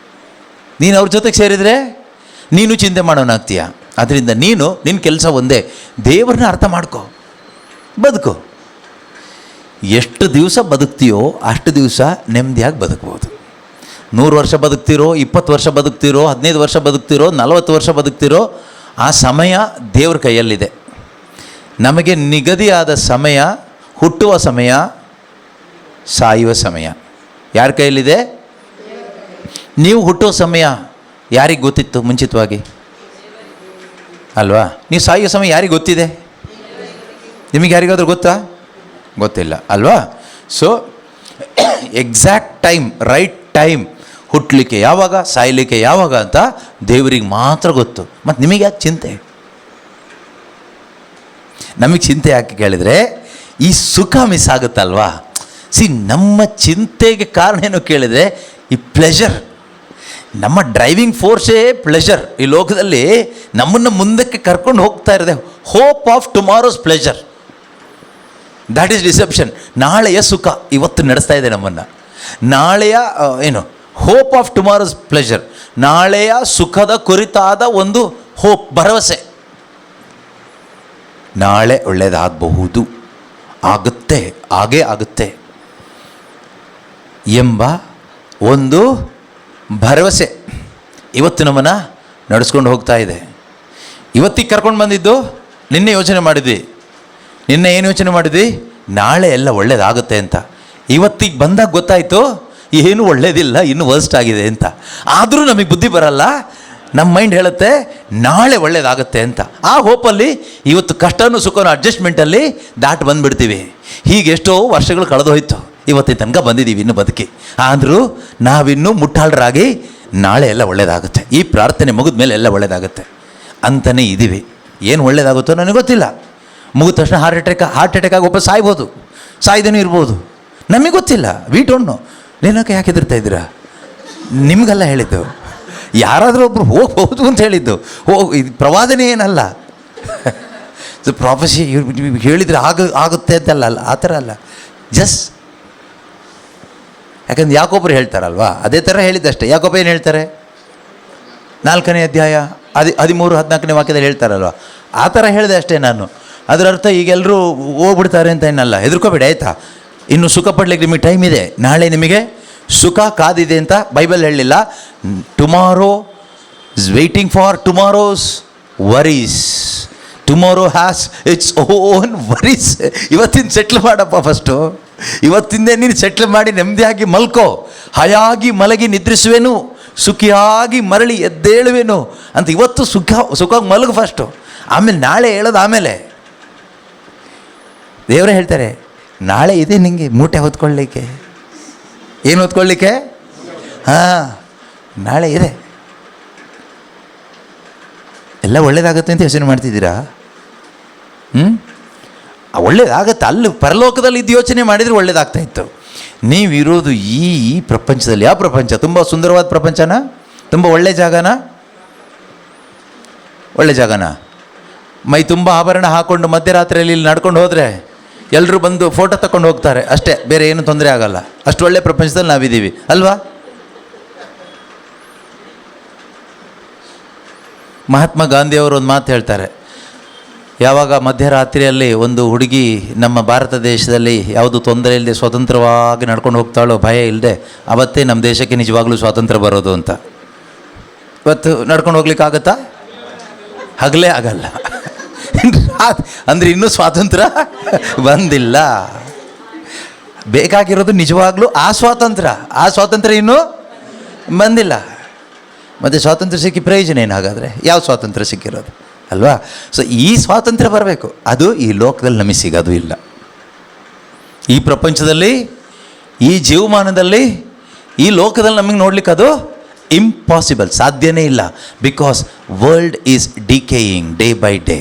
ನೀನು ಅವ್ರ ಜೊತೆಗೆ ಸೇರಿದರೆ ನೀನು ಚಿಂತೆ ಮಾಡೋನಾಗ್ತೀಯ. ಅದರಿಂದ ನಿನ್ನ ಕೆಲಸ ಒಂದೇ, ದೇವ್ರನ್ನ ಅರ್ಥ ಮಾಡ್ಕೋ, ಬದುಕು. ಎಷ್ಟು ದಿವಸ ಬದುಕ್ತೀಯೋ ಅಷ್ಟು ದಿವಸ ನೆಮ್ಮದಿಯಾಗಿ ಬದುಕ್ಬೋದು. 100 ವರ್ಷ ಬದುಕ್ತಿರೋ, 20 ವರ್ಷ ಬದುಕ್ತಿರೋ, 15 ವರ್ಷ ಬದುಕ್ತಿರೋ, 40 ವರ್ಷ ಬದುಕ್ತಿರೋ, ಆ ಸಮಯ ದೇವ್ರ ಕೈಯಲ್ಲಿದೆ. ನಮಗೆ ನಿಗದಿಯಾದ ಸಮಯ, ಹುಟ್ಟುವ ಸಮಯ, ಸಾಯುವ ಸಮಯ ಯಾರ ಕೈಯಲ್ಲಿದೆ? ನೀವು ಹುಟ್ಟುವ ಸಮಯ ಯಾರಿಗೆ ಗೊತ್ತಿತ್ತು ಮುಂಚಿತವಾಗಿ? ಅಲ್ವಾ? ನೀವು ಸಾಯುವ ಸಮಯ ಯಾರಿಗೆ ಗೊತ್ತಿದೆ? ನಿಮಗೆ ಯಾರಿಗಾದ್ರೂ ಗೊತ್ತಾ? ಗೊತ್ತಿಲ್ಲ ಅಲ್ವಾ? So exact time, right time, ಹುಟ್ಟಲಿಕ್ಕೆ ಯಾವಾಗ, ಸಾಯಲಿಕ್ಕೆ ಯಾವಾಗ ಅಂತ ದೇವರಿಗೆ ಮಾತ್ರ ಗೊತ್ತು. ಮತ್ತು ನಿಮಗೆ ಯಾಕೆ ಚಿಂತೆ? ನಮಗೆ ಚಿಂತೆ ಯಾಕೆ ಕೇಳಿದರೆ, ಈ ಸುಖ ಮಿಸ್ ಆಗುತ್ತಲ್ವಾ? ನಮ್ಮ ಚಿಂತೆಗೆ ಕಾರಣ ಏನು ಕೇಳಿದರೆ, ಈ ಪ್ಲೆಷರ್. ನಮ್ಮ ಡ್ರೈವಿಂಗ್ ಫೋರ್ಸೇ ಪ್ಲೆಷರ್. ಈ ಲೋಕದಲ್ಲಿ ನಮ್ಮನ್ನು ಮುಂದಕ್ಕೆ ಕರ್ಕೊಂಡು ಹೋಗ್ತಾ ಇರೋದೆ hope of tomorrow's pleasure. That is deception. ನಾಳೆಯ ಸುಖ ಇವತ್ತು ನಡೆಸ್ತಾ ಇದೆ ನಮ್ಮನ್ನು. ನಾಳೆಯ ಹೋಪ್ ಆಫ್ ಟುಮಾರೋಸ್ ಪ್ಲೆಷರ್, ನಾಳೆಯ ಸುಖದ ಕುರಿತಾದ ಒಂದು ಹೋಪ್, ಭರವಸೆ. ನಾಳೆ ಒಳ್ಳೆಯದಾಗಬಹುದು, ಆಗುತ್ತೆ, ಹಾಗೇ ಆಗುತ್ತೆ ಎಂಬ ಒಂದು ಭರವಸೆ ಇವತ್ತು ನಮ್ಮನ್ನು ನಡೆಸ್ಕೊಂಡು ಹೋಗ್ತಾ ಇದೆ. ಇವತ್ತಿಗೆ ಕರ್ಕೊಂಡು ಬಂದಿದ್ದು ನಿನ್ನೆ ಯೋಚನೆ ಮಾಡಿದ್ವಿ. ನಿನ್ನೆ ಏನು ಯೋಚನೆ ಮಾಡಿದ್ವಿ? ನಾಳೆ ಎಲ್ಲ ಒಳ್ಳೇದಾಗುತ್ತೆ ಅಂತ. ಇವತ್ತಿಗೆ ಬಂದಾಗ ಗೊತ್ತಾಯಿತು ಏನು ಒಳ್ಳೇದಿಲ್ಲ, ಇನ್ನೂ ವರ್ಸ್ಟ್ ಆಗಿದೆ ಅಂತ. ಆದರೂ ನಮಗೆ ಬುದ್ಧಿ ಬರಲ್ಲ. ನಮ್ಮ ಮೈಂಡ್ ಹೇಳುತ್ತೆ ನಾಳೆ ಒಳ್ಳೇದಾಗುತ್ತೆ ಅಂತ. ಆ ಹೋಪಲ್ಲಿ ಇವತ್ತು ಕಷ್ಟನೂ ಸುಖನೂ ಅಡ್ಜಸ್ಟ್ಮೆಂಟಲ್ಲಿ ಬಂದುಬಿಡ್ತೀವಿ. ಹೀಗೆ ಎಷ್ಟೋ ವರ್ಷಗಳು ಕಳೆದೋಯ್ತು, ಇವತ್ತಿನ ತನಕ ಬಂದಿದ್ದೀವಿ ಇನ್ನೂ ಬದುಕಿ. ಆದರೂ ನಾವಿನ್ನೂ ಮುಟ್ಟಾಳರಾಗಿ ನಾಳೆ ಎಲ್ಲ ಒಳ್ಳೇದಾಗುತ್ತೆ, ಈ ಪ್ರಾರ್ಥನೆ ಮುಗಿದ ಮೇಲೆ ಎಲ್ಲ ಒಳ್ಳೇದಾಗುತ್ತೆ ಅಂತಲೇ ಇದ್ದೀವಿ. ಏನು ಒಳ್ಳೇದಾಗುತ್ತೋ ನನಗೆ ಗೊತ್ತಿಲ್ಲ. ಮುಗಿದ ತಕ್ಷಣ ಹಾರ್ಟ್ ಅಟ್ಯಾಕ್ ಆಗಿ ಒಬ್ಬ ಸಾಯ್ದೇನೂ ಇರ್ಬೋದು, ನಮಗೆ ಗೊತ್ತಿಲ್ಲ. We don't know. ಏನಕ್ಕೆ ಯಾಕೆ ಹೆದರ್ತಾ ಇದ್ದೀರಾ? ನಿಮಗೆಲ್ಲ ಹೇಳಿದ್ದು, ಯಾರಾದರೂ ಒಬ್ಬರು ಹೋಗ್ಬೋದು ಅಂತ ಹೇಳಿದ್ದು. ಇದು ಪ್ರವಾದನೆ ಏನಲ್ಲ, ಪ್ರಾಫೆಸಿ ಹೇಳಿದರೆ ಆಗುತ್ತೆ ಅಂತಲ್ಲ, ಆ ಥರ ಅಲ್ಲ. ಜಸ್ಟ್ ಯಾಕಂದ್ರೆ ಯಾಕೊಬ್ಬರು ಹೇಳ್ತಾರಲ್ವಾ, ಅದೇ ಥರ ಹೇಳಿದ್ದಷ್ಟೇ. ಯಾಕೊಬ್ಬ ಏನು ಹೇಳ್ತಾರೆ? 4ನೇ ಅಧ್ಯಾಯ 13-14ನೇ ವಾಕ್ಯದಲ್ಲಿ ಹೇಳ್ತಾರಲ್ವ, ಆ ಥರ ಹೇಳಿದೆ ಅಷ್ಟೇ ನಾನು. ಅದರ ಅರ್ಥ ಈಗೆಲ್ಲರೂ ಹೋಗ್ಬಿಡ್ತಾರೆ ಅಂತ ಏನಲ್ಲ. ಹೆದರ್ಕೋಬೇಡಿ ಆಯಿತಾ? ಇನ್ನು ಸುಖ ಪಡ್ಲಿಕ್ಕೆ ನಿಮಗೆ ಟೈಮ್ ಇದೆ. ನಾಳೆ ನಿಮಗೆ ಸುಖ ಕಾದಿದೆ ಅಂತ ಬೈಬಲ್ ಹೇಳಲಿಲ್ಲ. Tomorrow is waiting for tomorrow's worries. Tomorrow has its own worries. ಇವತ್ತಿನ ಸೆಟ್ಲ್ ಮಾಡಪ್ಪ ಫಸ್ಟು. ಇವತ್ತಿಂದೇ ನೀನು ಸೆಟ್ಲ್ ಮಾಡಿ ನೆಮ್ಮದಿಯಾಗಿ ಮಲ್ಕೋ. ಹಾಯಾಗಿ ಮಲಗಿ ನಿದ್ರಿಸುವೆನು, ಸುಖಿಯಾಗಿ ಮರಳಿ ಎದ್ದೇಳುವೆನು ಅಂತ ಇವತ್ತು ಸುಖವಾಗಿ ಮಲಗು ಫಸ್ಟು. ಆಮೇಲೆ ನಾಳೆ ಹೇಳೋದು ಆಮೇಲೆ. ದೇವರೇ ಹೇಳ್ತಾರೆ ನಾಳೆ ಇದೆ ನಿಮಗೆ ಮೂಟೆ ಹೊತ್ಕೊಳ್ಳಿಕ್ಕೆ. ಏನು ಹೊತ್ಕೊಳ್ಳಿಕ್ಕೆ? ಹಾಂ, ನಾಳೆ ಇದೆ. ಎಲ್ಲ ಒಳ್ಳೇದಾಗುತ್ತೆ ಅಂತ ಯೋಚನೆ ಮಾಡ್ತಿದ್ದೀರಾ? ಒಳ್ಳೇದಾಗತ್ತೆ. ಅಲ್ಲಿ ಪರಲೋಕದಲ್ಲಿ ಇದ್ದು ಯೋಚನೆ ಮಾಡಿದರೆ ಒಳ್ಳೇದಾಗ್ತಾಯಿತ್ತು. ನೀವಿರೋದು ಈ ಪ್ರಪಂಚದಲ್ಲಿ. ಯಾವ ಪ್ರಪಂಚ? ತುಂಬ ಸುಂದರವಾದ ಪ್ರಪಂಚನ? ತುಂಬ ಒಳ್ಳೆ ಜಾಗನ? ಒಳ್ಳೆ ಜಾಗನ? ಮೈ ತುಂಬ ಆಭರಣ ಹಾಕ್ಕೊಂಡು ಮಧ್ಯರಾತ್ರಿಯಲ್ಲಿ ಇಲ್ಲಿ ನಡ್ಕೊಂಡು ಹೋದರೆ ಎಲ್ಲರೂ ಬಂದು ಫೋಟೋ ತಗೊಂಡು ಹೋಗ್ತಾರೆ ಅಷ್ಟೇ, ಬೇರೆ ಏನು ತೊಂದರೆ ಆಗಲ್ಲ. ಅಷ್ಟು ಒಳ್ಳೆ ಪ್ರಪಂಚದಲ್ಲಿ ನಾವಿದ್ದೀವಿ ಅಲ್ವಾ? ಮಹಾತ್ಮ ಗಾಂಧಿಯವರು ಒಂದು ಮಾತು ಹೇಳ್ತಾರೆ. ಯಾವಾಗ ಮಧ್ಯರಾತ್ರಿಯಲ್ಲಿ ಒಂದು ಹುಡುಗಿ ನಮ್ಮ ಭಾರತ ದೇಶದಲ್ಲಿ ಯಾವುದು ತೊಂದರೆ ಇಲ್ಲದೆ ಸ್ವತಂತ್ರವಾಗಿ ನಡ್ಕೊಂಡು ಹೋಗ್ತಾಳೋ, ಭಯ ಇಲ್ಲದೆ, ಅವತ್ತೇ ನಮ್ಮ ದೇಶಕ್ಕೆ ನಿಜವಾಗ್ಲೂ ಸ್ವಾತಂತ್ರ್ಯ ಬರೋದು ಅಂತ. ಇವತ್ತು ನಡ್ಕೊಂಡು ಹೋಗ್ಲಿಕ್ಕಾಗತ್ತಾ? ಹಗಲೇ ಆಗಲ್ಲ. ಅಂದರೆ ಇನ್ನೂ ಸ್ವಾತಂತ್ರ್ಯ ಬಂದಿಲ್ಲ. ಬೇಕಾಗಿರೋದು ನಿಜವಾಗ್ಲೂ ಆ ಸ್ವಾತಂತ್ರ್ಯ ಇನ್ನೂ ಬಂದಿಲ್ಲ. ಮತ್ತು ಸ್ವಾತಂತ್ರ್ಯ ಸಿಕ್ಕಿ ಪ್ರಯೋಜನ ಏನಾಗಾದರೆ? ಯಾವ ಸ್ವಾತಂತ್ರ್ಯ ಸಿಕ್ಕಿರೋದು ಅಲ್ವಾ? ಸೊ ಈ ಸ್ವಾತಂತ್ರ್ಯ ಬರಬೇಕು. ಅದು ಈ ಲೋಕದಲ್ಲಿ ನಮಗೆ ಸಿಗೋದು ಇಲ್ಲ. ಈ ಪ್ರಪಂಚದಲ್ಲಿ, ಈ ಜೀವಮಾನದಲ್ಲಿ, ಈ ಲೋಕದಲ್ಲಿ ನಮಗೆ ನೋಡ್ಲಿಕ್ಕೆ ಅದು ಇಂಪಾಸಿಬಲ್, ಸಾಧ್ಯನೇ ಇಲ್ಲ. Because world is decaying day by day.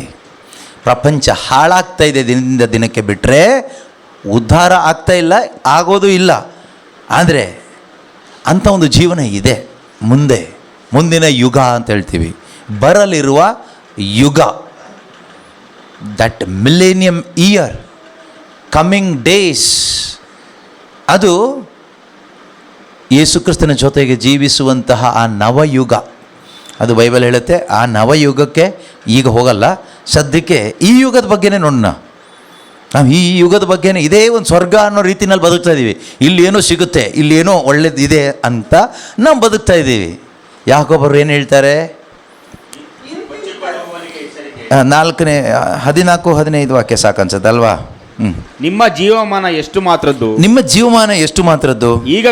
ಪ್ರಪಂಚ ಹಾಳಾಗ್ತಾ ಇದೆ ದಿನದಿಂದ ದಿನಕ್ಕೆ, ಬಿಟ್ಟರೆ ಉದ್ಧಾರ ಆಗ್ತಾ ಇಲ್ಲ, ಆಗೋದು ಇಲ್ಲ. ಆದರೆ ಅಂಥ ಒಂದು ಜೀವನ ಇದೆ ಮುಂದಿನ ಯುಗ ಅಂತ ಹೇಳ್ತೀವಿ, ಬರಲಿರುವ ಯುಗ, that millennium year, coming days, ಅದು ಯೇಸುಕ್ರಿಸ್ತನ ಜೊತೆಗೆ ಜೀವಿಸುವಂತಹ ಆ ನವಯುಗ. ಅದು ಬೈಬಲ್ ಹೇಳುತ್ತೆ. ಆ ನವಯುಗಕ್ಕೆ ಈಗ ಹೋಗಲ್ಲ, ಸದ್ಯಕ್ಕೆ ಈ ಯುಗದ ಬಗ್ಗೆನೇ ನೋಡೋಣ. ನಾವು ಈ ಯುಗದ ಬಗ್ಗೆನೇ ಇದೇ ಒಂದು ಸ್ವರ್ಗ ಅನ್ನೋ ರೀತಿಯಲ್ಲಿ ಬದುಕ್ತಾ ಇದ್ದೀವಿ. ಇಲ್ಲಿ ಏನೋ ಸಿಗುತ್ತೆ, ಇಲ್ಲಿ ಏನೋ ಒಳ್ಳೇದಿದೆ ಅಂತ ನಾವು ಬದುಕ್ತಾ ಇದ್ದೀವಿ. ಯಾಕೊಬ್ಬರು ಏನು ಹೇಳ್ತಾರೆ, 14-15 ವಾಕ್ಯ ಸಾಕನ್ಸತ್ತಲ್ವಾ? ನಿಮ್ಮ ಜೀವಮಾನ ಎಷ್ಟು ಮಾತ್ರದ್ದು, ನಿಮ್ಮ ಜೀವಮಾನ ಎಷ್ಟು ಮಾತ್ರದ್ದು, ಈಗ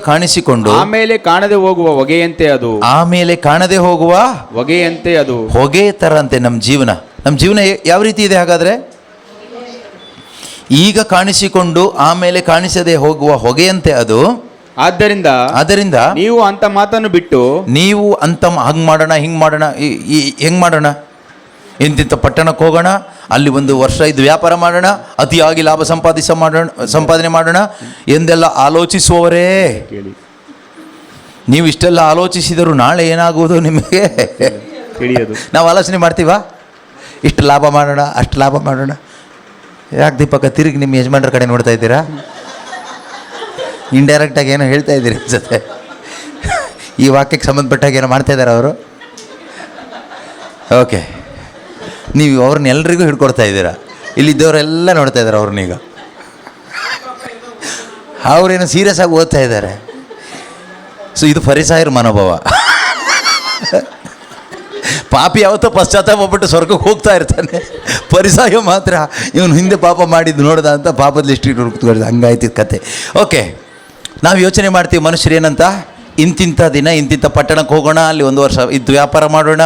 ಕಾಣಿಸಿಕೊಂಡು ಆಮೇಲೆ ಕಾಣದೆ ಹೋಗುವ ಹೊಗೆಯಂತೆ ಅದು, ಆಮೇಲೆ ಕಾಣದೆ ಹೋಗುವ ಹೊಗೆಯಂತೆ ಅದು. ಹೊಗೆ ಥರ ಅಂತೆ ನಮ್ಮ ಜೀವನ ಯಾವ ರೀತಿ ಇದೆ ಹಾಗಾದರೆ? ಈಗ ಕಾಣಿಸಿಕೊಂಡು ಆಮೇಲೆ ಕಾಣಿಸದೆ ಹೋಗುವ ಹೊಗೆಯಂತೆ ಅದು. ಆದ್ದರಿಂದ ನೀವು ಅಂತ ಮಾತನ್ನು ಬಿಟ್ಟು, ನೀವು ಅಂತ ಹಂಗೆ ಮಾಡೋಣ, ಹಿಂಗೆ ಮಾಡೋಣ, ಹೆಂಗೆ ಮಾಡೋಣ, ಇಂತಿಂಥ ಪಟ್ಟಣಕ್ಕೆ ಹೋಗೋಣ, ಅಲ್ಲಿ 1 ವರ್ಷ ಇದು ವ್ಯಾಪಾರ ಮಾಡೋಣ, ಅತಿಯಾಗಿ ಲಾಭ ಸಂಪಾದನೆ ಮಾಡೋಣ ಎಂದೆಲ್ಲ ಆಲೋಚಿಸುವವರೇ, ನೀವು ಇಷ್ಟೆಲ್ಲ ಆಲೋಚಿಸಿದರೂ ನಾಳೆ ಏನಾಗುವುದು ನಿಮಗೆ ತಿಳಿಯದು. ನಾವು ಆಲೋಚನೆ ಮಾಡ್ತೀವಾ? ಇಷ್ಟು ಲಾಭ ಮಾಡೋಣ, ಅಷ್ಟು ಲಾಭ ಮಾಡೋಣ. ಯಾಕೆ ದೀಪಕ್ಕ ತಿರುಗಿ ನಿಮ್ಮ ಯಜಮಾನ್ರ ಕಡೆ ನೋಡ್ತಾ ಇದ್ದೀರಾ? ಇಂಡೈರೆಕ್ಟಾಗಿ ಏನೋ ಹೇಳ್ತಾ ಇದ್ದೀರಿ ಅನ್ಸುತ್ತೆ. ಈ ವಾಕ್ಯಕ್ಕೆ ಸಂಬಂಧಪಟ್ಟಾಗ ಏನೋ ಮಾಡ್ತಾ ಇದ್ದಾರೆ ಅವರು. ಓಕೆ, ನೀವು ಅವ್ರನ್ನ ಎಲ್ರಿಗೂ ಹಿಡ್ಕೊಡ್ತಾ ಇದ್ದೀರಾ. ಇಲ್ಲಿದ್ದವರೆಲ್ಲ ನೋಡ್ತಾ ಇದ್ದಾರೆ ಅವ್ರನ್ನೀಗ. ಅವ್ರೇನು ಸೀರಿಯಸ್ ಆಗಿ ಓದ್ತಾ ಇದ್ದಾರೆ. ಸೊ ಇದು ಫರಿಸಾಯರ ಮನೋಭಾವ. ಪಾಪಿ ಯಾವತ್ತೋ ಪಶ್ಚಾತ್ತಾಪ ಬಿಟ್ಟು ಸ್ವರ್ಗಕ್ಕೆ ಹೋಗ್ತಾ ಇರ್ತಾನೆ. ಫರಿಸಾಯ ಮಾತ್ರ ಇವನು ಹಿಂದೆ ಪಾಪ ಮಾಡಿದ್ದು ನೋಡ್ದ ಅಂತ ಪಾಪದ ಲಿಸ್ಟಿಗೆ ಕೂತ್ಕೊಳ್ದು. ಹಂಗಾಯ್ತಿದ್ದು ಕತೆ. ಓಕೆ, ನಾವು ಯೋಚನೆ ಮಾಡ್ತೀವಿ ಮನುಷ್ಯರು ಏನಂತ, ಇಂತಿಂಥ ದಿನ ಇಂತಿಂಥ ಪಟ್ಟಣಕ್ಕೆ ಹೋಗೋಣ, ಅಲ್ಲಿ 1 ವರ್ಷ ಇದ್ದು ವ್ಯಾಪಾರ ಮಾಡೋಣ,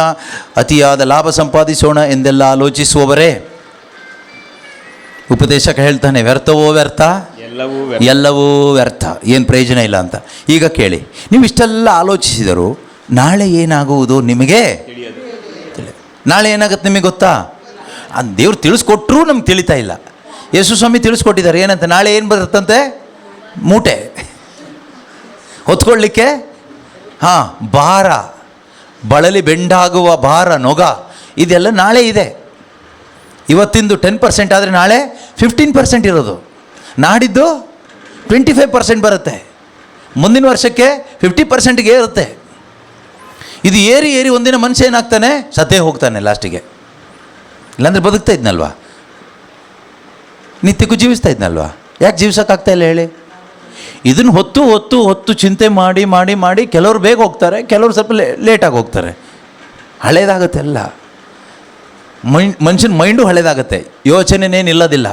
ಅತಿಯಾದ ಲಾಭ ಸಂಪಾದಿಸೋಣ ಎಂದೆಲ್ಲ ಆಲೋಚಿಸುವವರೇ. ಉಪದೇಶಕ ಹೇಳ್ತಾನೆ, ವ್ಯರ್ಥವೋ ವ್ಯರ್ಥ, ಎಲ್ಲವೂ ವ್ಯರ್ಥ, ಏನು ಪ್ರಯೋಜನ ಇಲ್ಲ ಅಂತ. ಈಗ ಕೇಳಿ, ನೀವು ಇಷ್ಟೆಲ್ಲ ಆಲೋಚಿಸಿದರು ನಾಳೆ ಏನಾಗುವುದು ನಿಮಗೆ? ನಾಳೆ ಏನಾಗುತ್ತೆ ನಿಮಗೆ ಗೊತ್ತಾ? ದೇವ್ರು ತಿಳಿಸ್ಕೊಟ್ರೂ ನಮ್ಗೆ ತಿಳಿತಾ ಇಲ್ಲ. ಯೇಸು ಸ್ವಾಮಿ ತಿಳಿಸ್ಕೊಟ್ಟಿದ್ದಾರೆ ಏನಂತ, ನಾಳೆ ಏನು ಬರುತ್ತಂತೆ? ಮೂಟೆ ಹೊತ್ಕೊಳ್ಳಿಕ್ಕೆ, ಭಾರ, ಬಳಲಿ ಬೆಂಡಾಗುವ ಭಾರ, ನೊಗ, ಇದೆಲ್ಲ ನಾಳೆ ಇದೆ. ಇವತ್ತಿಂದು 10% ಆದರೆ ನಾಳೆ 15% ಇರೋದು, ನಾಡಿದ್ದು 25% ಬರುತ್ತೆ, ಮುಂದಿನ ವರ್ಷಕ್ಕೆ 50%ಗೆ ಇರುತ್ತೆ. ಇದು ಏರಿ ಒಂದಿನ ಮನುಷ್ಯ ಏನಾಗ್ತಾನೆ, ಸತ್ತೇ ಹೋಗ್ತಾನೆ ಲಾಸ್ಟಿಗೆ. ಇಲ್ಲಾಂದರೆ ಬದುಕ್ತಾ ಇದ್ನಲ್ವಾ, ನಿತ್ಯಕ್ಕೂ ಜೀವಿಸ್ತಾ ಇದ್ನಲ್ವಾ? ಯಾಕೆ ಜೀವಿಸೋಕ್ಕಾಗ್ತಾ ಇಲ್ಲ ಹೇಳಿ? ಇದನ್ನು ಹೊತ್ತು ಚಿಂತೆ ಮಾಡಿ ಕೆಲವರು ಬೇಗ ಹೋಗ್ತಾರೆ, ಕೆಲವರು ಸ್ವಲ್ಪ ಲೇಟಾಗಿ ಹೋಗ್ತಾರೆ. ಹಳೇದಾಗುತ್ತೆ ಎಲ್ಲ. ಮನುಷ್ಯನ ಮೈಂಡು ಹಳೇದಾಗುತ್ತೆ, ಯೋಚನೆನೇ ನಿಲ್ಲೋದಿಲ್ಲ.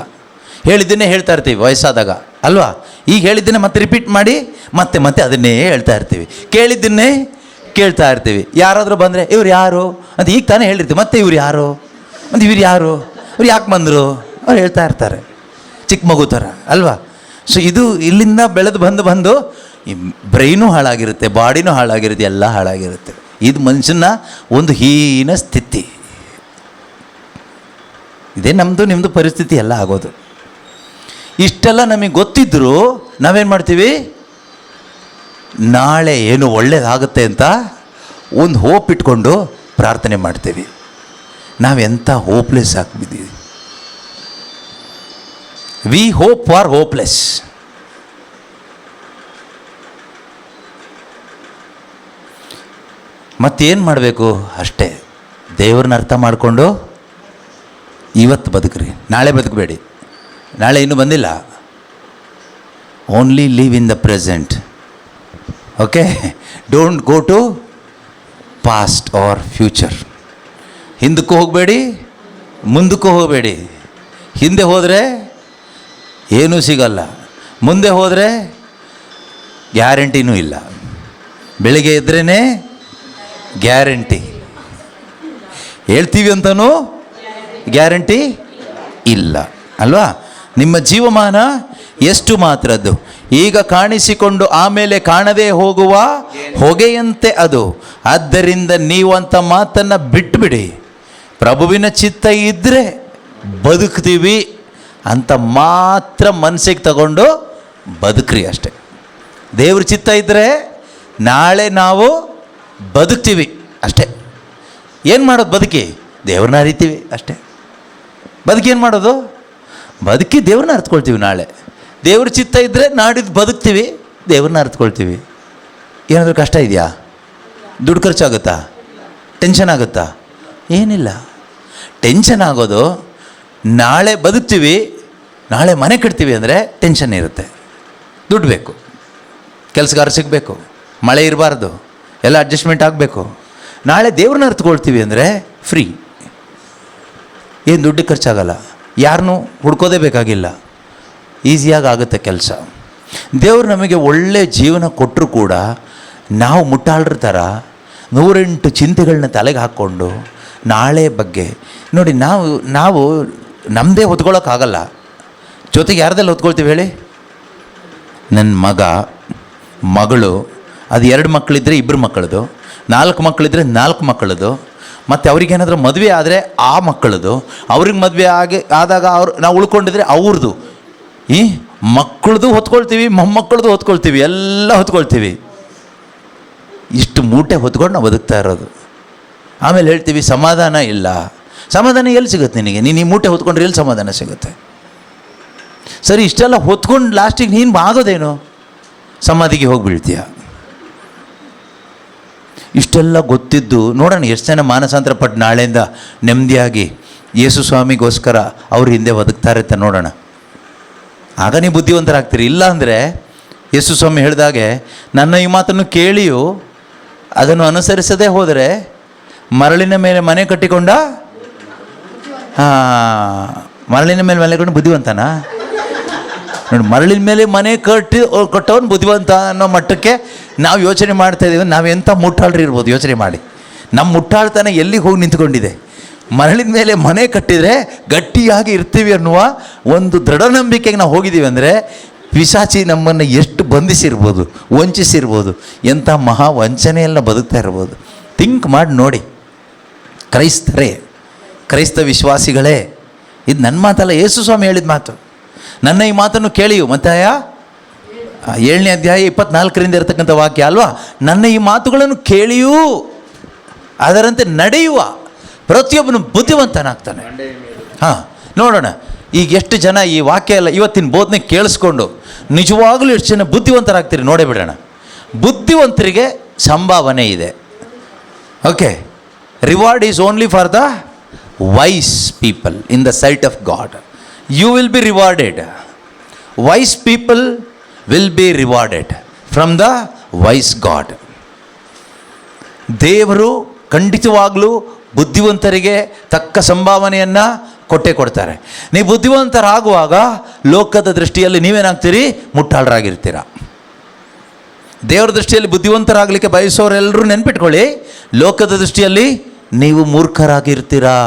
ಹೇಳಿದ್ದನ್ನೇ ಹೇಳ್ತಾ ಇರ್ತೀವಿ ವಯಸ್ಸಾದಾಗ ಅಲ್ವಾ? ಈಗ ಹೇಳಿದ್ದನ್ನೇ ಮತ್ತೆ ರಿಪೀಟ್ ಮಾಡಿ ಮತ್ತೆ ಅದನ್ನೇ ಹೇಳ್ತಾ ಇರ್ತೀವಿ. ಕೇಳಿದ್ದನ್ನೇ ಕೇಳ್ತಾ ಇರ್ತೀವಿ. ಯಾರಾದರೂ ಬಂದರೆ ಇವ್ರು ಯಾರು ಅಂತ ಈಗ ತಾನೇ ಹೇಳಿರ್ತೀವಿ. ಮತ್ತೆ ಇವ್ರು ಯಾರು, ಮತ್ತು ಇವ್ರು ಯಾರು, ಇವ್ರು ಯಾಕೆ ಬಂದರು ಅವ್ರು ಹೇಳ್ತಾ ಇರ್ತಾರೆ, ಚಿಕ್ಕ ಮಗು ಥರ ಅಲ್ವಾ? ಸೊ ಇದು ಇಲ್ಲಿಂದ ಬೆಳೆದು ಬಂದು ಈ ಬ್ರೈನೂ ಹಾಳಾಗಿರುತ್ತೆ, ಬಾಡಿನೂ ಹಾಳಾಗಿರುತ್ತೆ, ಎಲ್ಲ ಹಾಳಾಗಿರುತ್ತೆ. ಇದು ಮನುಷ್ಯನ ಒಂದು ಹೀನ ಸ್ಥಿತಿ. ಇದೇ ನಿಮ್ಮದು ಪರಿಸ್ಥಿತಿ ಎಲ್ಲ ಆಗೋದು. ಇಷ್ಟೆಲ್ಲ ನಮಗೆ ಗೊತ್ತಿದ್ದರೂ ನಾವೇನು ಮಾಡ್ತೀವಿ, ನಾಳೆ ಏನು ಒಳ್ಳೇದಾಗುತ್ತೆ ಅಂತ ಒಂದು ಹೋಪ್ ಇಟ್ಕೊಂಡು ಪ್ರಾರ್ಥನೆ ಮಾಡ್ತೀವಿ. ನಾವೆಂಥ ಹೋಪ್ಲೆಸ್ ಆಗಿದ್ದೀವಿ. We hope for hopeless. ಮತ್ತೇನು ಮಾಡಬೇಕು? ಅಷ್ಟೇ, ದೇವ್ರನ್ನ ಅರ್ಥ ಮಾಡಿಕೊಂಡು ಇವತ್ತು ಬದುಕ್ರಿ, ನಾಳೆ ಬದುಕಬೇಡಿ. ನಾಳೆ ಇನ್ನೂ ಬಂದಿಲ್ಲ. Only live in the present. Okay, don't go to past or future. ಹಿಂದಕ್ಕೂ ಹೋಗಬೇಡಿ, ಮುಂದಕ್ಕೂ ಹೋಗಬೇಡಿ. ಹಿಂದೆ ಹೋದರೆ ಏನೂ ಸಿಗಲ್ಲ, ಮುಂದೆ ಹೋದರೆ ಗ್ಯಾರಂಟಿನೂ ಇಲ್ಲ. ಬೆಳಿಗ್ಗೆ ಎದ್ರೇ ಗ್ಯಾರಂಟಿ, ಹೇಳ್ತೀವಿ ಅಂತನೂ ಗ್ಯಾರಂಟಿ ಇಲ್ಲ ಅಲ್ವಾ? ನಿಮ್ಮ ಜೀವಮಾನ ಎಷ್ಟು ಮಾತ್ರದ್ದು. ಈಗ ಕಾಣಿಸಿಕೊಂಡು ಆಮೇಲೆ ಕಾಣದೇ ಹೋಗುವ ಹೊಗೆಯಂತೆ ಅದು. ಆದ್ದರಿಂದ ನೀವು ಅಂತ ಮಾತನ್ನು ಬಿಟ್ಟುಬಿಡಿ. ಪ್ರಭುವಿನ ಚಿತ್ತ ಇದ್ದರೆ ಬದುಕ್ತೀವಿ ಅಂತ ಮಾತ್ರ ಮನಸ್ಸಿಗೆ ತಗೊಂಡು ಬದುಕ್ರಿ ಅಷ್ಟೆ. ದೇವ್ರ ಚಿತ್ತ ಇದ್ದರೆ ನಾಳೆ ನಾವು ಬದುಕ್ತೀವಿ ಅಷ್ಟೇ. ಏನು ಮಾಡೋದು ಬದುಕಿ? ದೇವ್ರನ್ನ ಅರಿತೀವಿ ಅಷ್ಟೇ. ಬದುಕಿ ಏನು ಮಾಡೋದು? ಬದುಕಿ ದೇವ್ರನ್ನ ಅರ್ತ್ಕೊಳ್ತೀವಿ. ನಾಳೆ ದೇವ್ರ ಚಿತ್ತ ಇದ್ದರೆ ನಾಡಿದ್ದು ಬದುಕ್ತೀವಿ, ದೇವ್ರನ್ನ ಅರ್ತ್ಕೊಳ್ತೀವಿ. ಏನಾದರೂ ಕಷ್ಟ ಇದೆಯಾ? ದುಡ್ಡು ಖರ್ಚಾಗುತ್ತಾ? ಟೆನ್ಷನ್ ಆಗುತ್ತಾ? ಏನಿಲ್ಲ. ಟೆನ್ಷನ್ ಆಗೋದು ನಾಳೆ ಬದುಕ್ತೀವಿ, ನಾಳೆ ಮನೆ ಕಟ್ತೀವಿ ಅಂದರೆ ಟೆನ್ಷನ್ ಇರುತ್ತೆ. ದುಡ್ಡು ಬೇಕು, ಕೆಲಸಗಾರ ಸಿಗಬೇಕು, ಮಳೆ ಇರಬಾರ್ದು, ಎಲ್ಲ ಅಡ್ಜಸ್ಟ್ಮೆಂಟ್ ಆಗಬೇಕು. ನಾಳೆ ದೇವ್ರನ್ನ ಅರ್ತ್ಕೊಳ್ತೀವಿ ಅಂದರೆ ಫ್ರೀ, ಏನು ದುಡ್ಡು ಖರ್ಚಾಗಲ್ಲ, ಯಾರನ್ನೂ ಹುಡ್ಕೋದೇ ಬೇಕಾಗಿಲ್ಲ, ಈಸಿಯಾಗಿ ಆಗುತ್ತೆ ಕೆಲಸ. ದೇವರು ನಮಗೆ ಒಳ್ಳೆಯ ಜೀವನ ಕೊಟ್ಟರು ಕೂಡ ನಾವು ಮುಟ್ಟಾಳ್ರ ಥರ 108 ಚಿಂತೆಗಳನ್ನ ತಲೆಗೆ ಹಾಕ್ಕೊಂಡು ನಾಳೆ ಬಗ್ಗೆ ನೋಡಿ, ನಾವು ನಮ್ಮದೇ ಹೊತ್ಕೊಳ್ಳೋಕ್ಕಾಗಲ್ಲ. ಜೊತೆಗೆ ಯಾರ್ದೆಲ್ಲ ಹೊತ್ಕೊಳ್ತೀವಿ ಹೇಳಿ? ನನ್ನ ಮಗ, ಮಗಳು, ಅದು 2 ಮಕ್ಕಳಿದ್ರೆ 2 ಮಕ್ಕಳದು, 4 ಮಕ್ಕಳಿದ್ರೆ 4 ಮಕ್ಕಳದು, ಮತ್ತು ಅವ್ರಿಗೇನಾದರೂ ಮದುವೆ ಆದರೆ ಆ ಮಕ್ಕಳದು, ಅವ್ರಿಗೆ ಮದುವೆ ಆದಾಗ ನಾವು ಉಳ್ಕೊಂಡಿದ್ರೆ ಅವ್ರದ್ದು. ಈ ಮಕ್ಕಳದು ಹೊತ್ಕೊಳ್ತೀವಿ, ಮೊಮ್ಮಕ್ಕಳದು ಹೊತ್ಕೊಳ್ತೀವಿ, ಎಲ್ಲ ಹೊತ್ಕೊಳ್ತೀವಿ. ಇಷ್ಟು ಮೂಟೆ ಹೊತ್ಕೊಂಡು ನಾವು ಬದುಕ್ತಾ ಇರೋದು. ಆಮೇಲೆ ಹೇಳ್ತೀವಿ ಸಮಾಧಾನ ಇಲ್ಲ. ಸಮಾಧಾನ ಎಲ್ಲಿ ಸಿಗುತ್ತೆ ನಿನಗೆ? ನೀನು ಈ ಮೂಟೆ ಹೊತ್ಕೊಂಡ್ರೆ ಎಲ್ಲಿ ಸಮಾಧಾನ ಸಿಗುತ್ತೆ? ಸರಿ, ಇಷ್ಟೆಲ್ಲ ಹೊತ್ಕೊಂಡು ಲಾಸ್ಟಿಗೆ ನೀನು ಆಗೋದೇನು? ಸಮಾಧಿಗೆ ಹೋಗಿ ಬೀಳ್ತೀಯ. ಇಷ್ಟೆಲ್ಲ ಗೊತ್ತಿದ್ದು ನೋಡೋಣ ಎಷ್ಟು ಜನ ಮಾನಸಾಂತರ ಪಟ್ಟು ನಾಳೆಯಿಂದ ನೆಮ್ಮದಿಯಾಗಿ ಯೇಸು ಸ್ವಾಮಿಗೋಸ್ಕರ ಅವ್ರ ಹಿಂದೆ ಬದುಕ್ತಾರೆ ಅಂತ ನೋಡೋಣ. ಆಗ ನೀವು ಬುದ್ಧಿವಂತರಾಗ್ತೀರಿ. ಇಲ್ಲ ಅಂದರೆ ಯೇಸು ಸ್ವಾಮಿ ಹೇಳಿದಾಗೆ, ನನ್ನ ಈ ಮಾತನ್ನು ಕೇಳಿಯೂ ಅದನ್ನು ಅನುಸರಿಸದೇ ಹೋದರೆ ಮರಳಿನ ಮೇಲೆ ಮನೆ ಕಟ್ಟಿಕೊಂಡ, ಮರಳಿನ ಮೇಲೆ ಮನೆ ಕಟ್ಟು ಬುದ್ಧಿವಂತನಾ? ನೋಡಿ, ಮರಳಿನ ಮೇಲೆ ಮನೆ ಕಟ್ಟೋನು ಬುದ್ಧಿವಂತ ಅನ್ನೋ ಮಟ್ಟಕ್ಕೆ ನಾವು ಯೋಚನೆ ಮಾಡ್ತಾಯಿದ್ದೀವಿ. ನಾವೆಂಥ ಮುಟ್ಟಾಳ್ರಿ ಇರ್ಬೋದು ಯೋಚನೆ ಮಾಡಿ. ನಮ್ಮ ಮುಟ್ಟಾಳ್ತನ ಎಲ್ಲಿಗೆ ಹೋಗಿ ನಿಂತ್ಕೊಂಡಿದೆ? ಮರಳಿನ ಮೇಲೆ ಮನೆ ಕಟ್ಟಿದರೆ ಗಟ್ಟಿಯಾಗಿ ಇರ್ತೀವಿ ಅನ್ನುವ ಒಂದು ದೃಢ ನಂಬಿಕೆಗೆ ನಾವು ಹೋಗಿದ್ದೀವಿ ಅಂದರೆ ಪಿಶಾಚಿ ನಮ್ಮನ್ನು ಎಷ್ಟು ಬಂಧಿಸಿರ್ಬೋದು, ವಂಚಿಸಿರ್ಬೋದು, ಎಂಥ ಮಹಾ ವಂಚನೆಯೆಲ್ಲ ಬದುಕ್ತಾ ಇರ್ಬೋದು. ಥಿಂಕ್ ಮಾಡಿ ನೋಡಿ. ಕ್ರೈಸ್ತರೇ, ಕ್ರೈಸ್ತ ವಿಶ್ವಾಸಿಗಳೇ, ಇದು ನನ್ನ ಮಾತಲ್ಲ, ಯೇಸು ಸ್ವಾಮಿ ಹೇಳಿದ ಮಾತು. ನನ್ನ ಈ ಮಾತನ್ನು ಕೇಳಿಯು, ಮತ್ತಾಯ 7ನೇ ಅಧ್ಯಾಯ 24ರಿಂದ ಇರತಕ್ಕಂಥ ವಾಕ್ಯ ಅಲ್ವಾ? ನನ್ನ ಈ ಮಾತುಗಳನ್ನು ಕೇಳಿಯೂ ಅದರಂತೆ ನಡೆಯುವ ಪ್ರತಿಯೊಬ್ಬನು ಬುದ್ಧಿವಂತನಾಗ್ತಾನೆ. ಹಾಂ, ನೋಡೋಣ ಈಗ ಎಷ್ಟು ಜನ ಈ ವಾಕ್ಯ ಎಲ್ಲ ಇವತ್ತಿನ ಬೋಧನೆ ಕೇಳಿಸ್ಕೊಂಡು ನಿಜವಾಗಲೂ ಎಷ್ಟು ಜನ ಬುದ್ಧಿವಂತರಾಗ್ತೀರಿ ನೋಡೇ ಬಿಡೋಣ. ಬುದ್ಧಿವಂತರಿಗೆ ಸಂಭಾವನೆ ಇದೆ. Okay, reward is only for the wise people in the sight of God. You will be rewarded. Wise people will be rewarded from the wise God. ದೇವರು ಖಂಡಿತವಾಗಲೂ ಬುದ್ಧಿವಂತರಿಗೆ ತಕ್ಕ ಸಂಭಾವನೆಯನ್ನು ಕೊಟ್ಟೇ ಕೊಡ್ತಾರೆ. ನೀವು ಬುದ್ಧಿವಂತರಾಗುವಾಗ ಲೋಕದ ದೃಷ್ಟಿಯಲ್ಲಿ ನೀವೇನಾಗ್ತೀರಿ? ಮುಟ್ಟಾಳರಾಗಿರ್ತೀರ. ದೇವರ ದೃಷ್ಟಿಯಲ್ಲಿ ಬುದ್ಧಿವಂತರಾಗಲಿಕ್ಕೆ ಬಯಸೋರೆಲ್ಲರೂ ನೆನ್ಪಿಟ್ಕೊಳ್ಳಿ, ಲೋಕದ ದೃಷ್ಟಿಯಲ್ಲಿ ನೀವು ಮೂರ್ಖರಾಗಿರ್ತೀರಾ.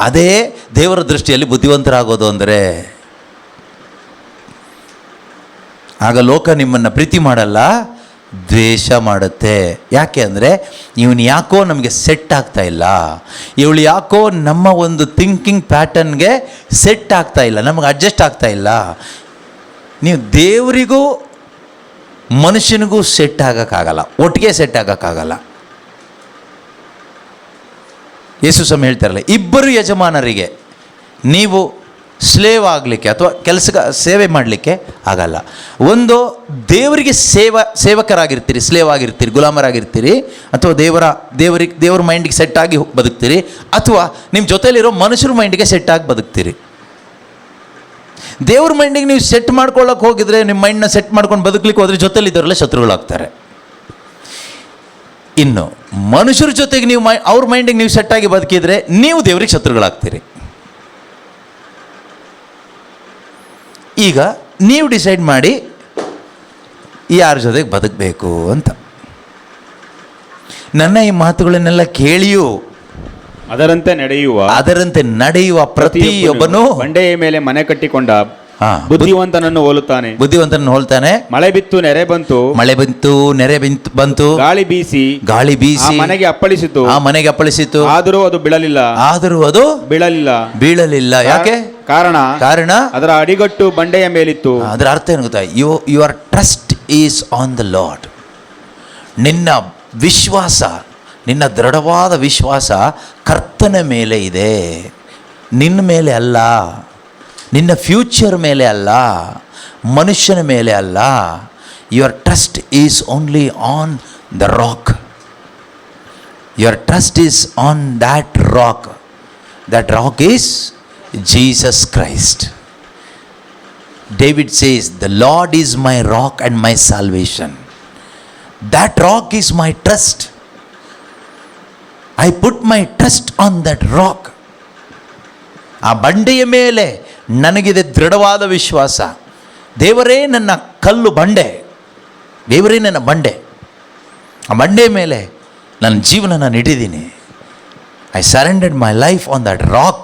ಅದೇ ದೇವರ ದೃಷ್ಟಿಯಲ್ಲಿ ಬುದ್ಧಿವಂತರಾಗೋದು ಅಂದರೆ. ಆಗ ಲೋಕ ನಿಮ್ಮನ್ನು ಪ್ರೀತಿ ಮಾಡಲ್ಲ, ದ್ವೇಷ ಮಾಡುತ್ತೆ. ಯಾಕೆ ಅಂದರೆ ಇವನು ಯಾಕೋ ನಮಗೆ ಸೆಟ್ ಆಗ್ತಾ ಇಲ್ಲ, ಇವಳು ಯಾಕೋ ನಮ್ಮ ಒಂದು ಥಿಂಕಿಂಗ್ ಪ್ಯಾಟರ್ನ್ಗೆ ಸೆಟ್ ಆಗ್ತಾ ಇಲ್ಲ, ನಮಗೆ ಅಡ್ಜಸ್ಟ್ ಆಗ್ತಾ ಇಲ್ಲ. ನೀವು ದೇವರಿಗೂ ಮನುಷ್ಯನಿಗೂ ಸೆಟ್ ಆಗೋಕ್ಕಾಗಲ್ಲ, ಒಟ್ಟಿಗೆ ಸೆಟ್ ಆಗೋಕ್ಕಾಗಲ್ಲ. ಯೇಸು ಸ್ವಾಮಿ ಹೇಳ್ತಾರಲ್ಲ, ಇಬ್ಬರು ಯಜಮಾನರಿಗೆ ನೀವು ಸ್ಲೇವ್ ಆಗಲಿಕ್ಕೆ ಅಥವಾ ಸೇವೆ ಮಾಡಲಿಕ್ಕೆ ಆಗಲ್ಲ. ಒಂದು ದೇವರಿಗೆ ಸೇವಕರಾಗಿರ್ತೀರಿ, ಸ್ಲೇವ್ ಆಗಿರ್ತೀರಿ, ಗುಲಾಮರಾಗಿರ್ತೀರಿ, ಅಥವಾ ದೇವರ ಮೈಂಡಿಗೆ ಸೆಟ್ ಆಗಿ ಬದುಕ್ತೀರಿ, ಅಥವಾ ನಿಮ್ಮ ಜೊತೆಲಿರೋ ಮನುಷ್ಯರ ಮೈಂಡಿಗೆ ಸೆಟ್ ಆಗಿ ಬದುಕ್ತೀರಿ. ದೇವ್ರ ಮೈಂಡಿಗೆ ನೀವು ಸೆಟ್ ಮಾಡ್ಕೊಳ್ಳೋಕೆ ಹೋಗಿದ್ರೆ, ನಿಮ್ಮ ಮೈಂಡ್ನ ಸೆಟ್ ಮಾಡ್ಕೊಂಡು ಬದುಕಲಿಕ್ಕೆ ಹೋದ್ರೆ ಜೊತೆಲಿದ್ದವರೆಲ್ಲ ಶತ್ರುಗಳಾಗ್ತಾರೆ. ಇನ್ನು ಮನುಷ್ಯರ ಜೊತೆಗೆ ನೀವು ಅವ್ರ ಮೈಂಡಿಗೆ ನೀವು ಸೆಟ್ ಆಗಿ ಬದುಕಿದ್ರೆ ನೀವು ದೇವ್ರಿಗೆ ಶತ್ರುಗಳಾಗ್ತೀರಿ. ಈಗ ನೀವು ಡಿಸೈಡ್ ಮಾಡಿ ಯಾರ ಜೊತೆಗೆ ಬದುಕಬೇಕು ಅಂತ. ನನ್ನ ಈ ಮಾತುಗಳನ್ನೆಲ್ಲ ಕೇಳಿಯೂ ಅದರಂತೆ ನಡೆಯುವ ಪ್ರತಿಯೊಬ್ಬನು ಬಂಡೆಯ ಮೇಲೆ ಮನೆ ಕಟ್ಟಿಕೊಂಡ ಬುದ್ಧಿವಂತನನ್ನು ಹೋಲುತ್ತಾನೆ. ಮಳೆ ಬಿತ್ತು ನೆರೆ ಬಂತು, ಗಾಳಿ ಬೀಸಿ ಮನೆಗೆ ಅಪ್ಪಳಿಸಿತು, ಆದರೂ ಅದು ಬೀಳಲಿಲ್ಲ. ಯಾಕೆ? ಕಾರಣ ಅದರ ಅಡಿಗಟ್ಟು ಬಂಡೆಯ ಮೇಲಿತ್ತು. ಅದರ ಅರ್ಥ ಏನು ಗೊತ್ತಾ? Your trust is on the Lord. ನಿನ್ನ ವಿಶ್ವಾಸ, ನಿನ್ನ ದೃಢವಾದ ವಿಶ್ವಾಸ ಕರ್ತನ ಮೇಲೆ ಇದೆ, ನಿನ್ನ ಮೇಲೆ ಅಲ್ಲ, ನಿನ್ನ ಫ್ಯೂಚರ್ ಮೇಲೆ ಅಲ್ಲ, ಮನುಷ್ಯನ ಮೇಲೆ ಅಲ್ಲ. Your trust is only on the rock. Your trust is on that rock. That rock is Jesus Christ. David says, the Lord is my rock and my salvation. That rock is my trust. I put my trust on that rock. ಆ ಬಂಡೆಯ ಮೇಲೆ ನನಗಿದೆ ದೃಢವಾದ ವಿಶ್ವಾಸ. ದೇವರೇ ನನ್ನ ಕಲ್ಲು ಬಂಡೆ, ದೇವರೇ ನನ್ನ ಬಂಡೆ. ಆ ಬಂಡೆಯ ಮೇಲೆ ನನ್ನ ಜೀವನ ನಾನು ಇಟ್ಟಿದ್ದೀನಿ. I surrendered my life on that rock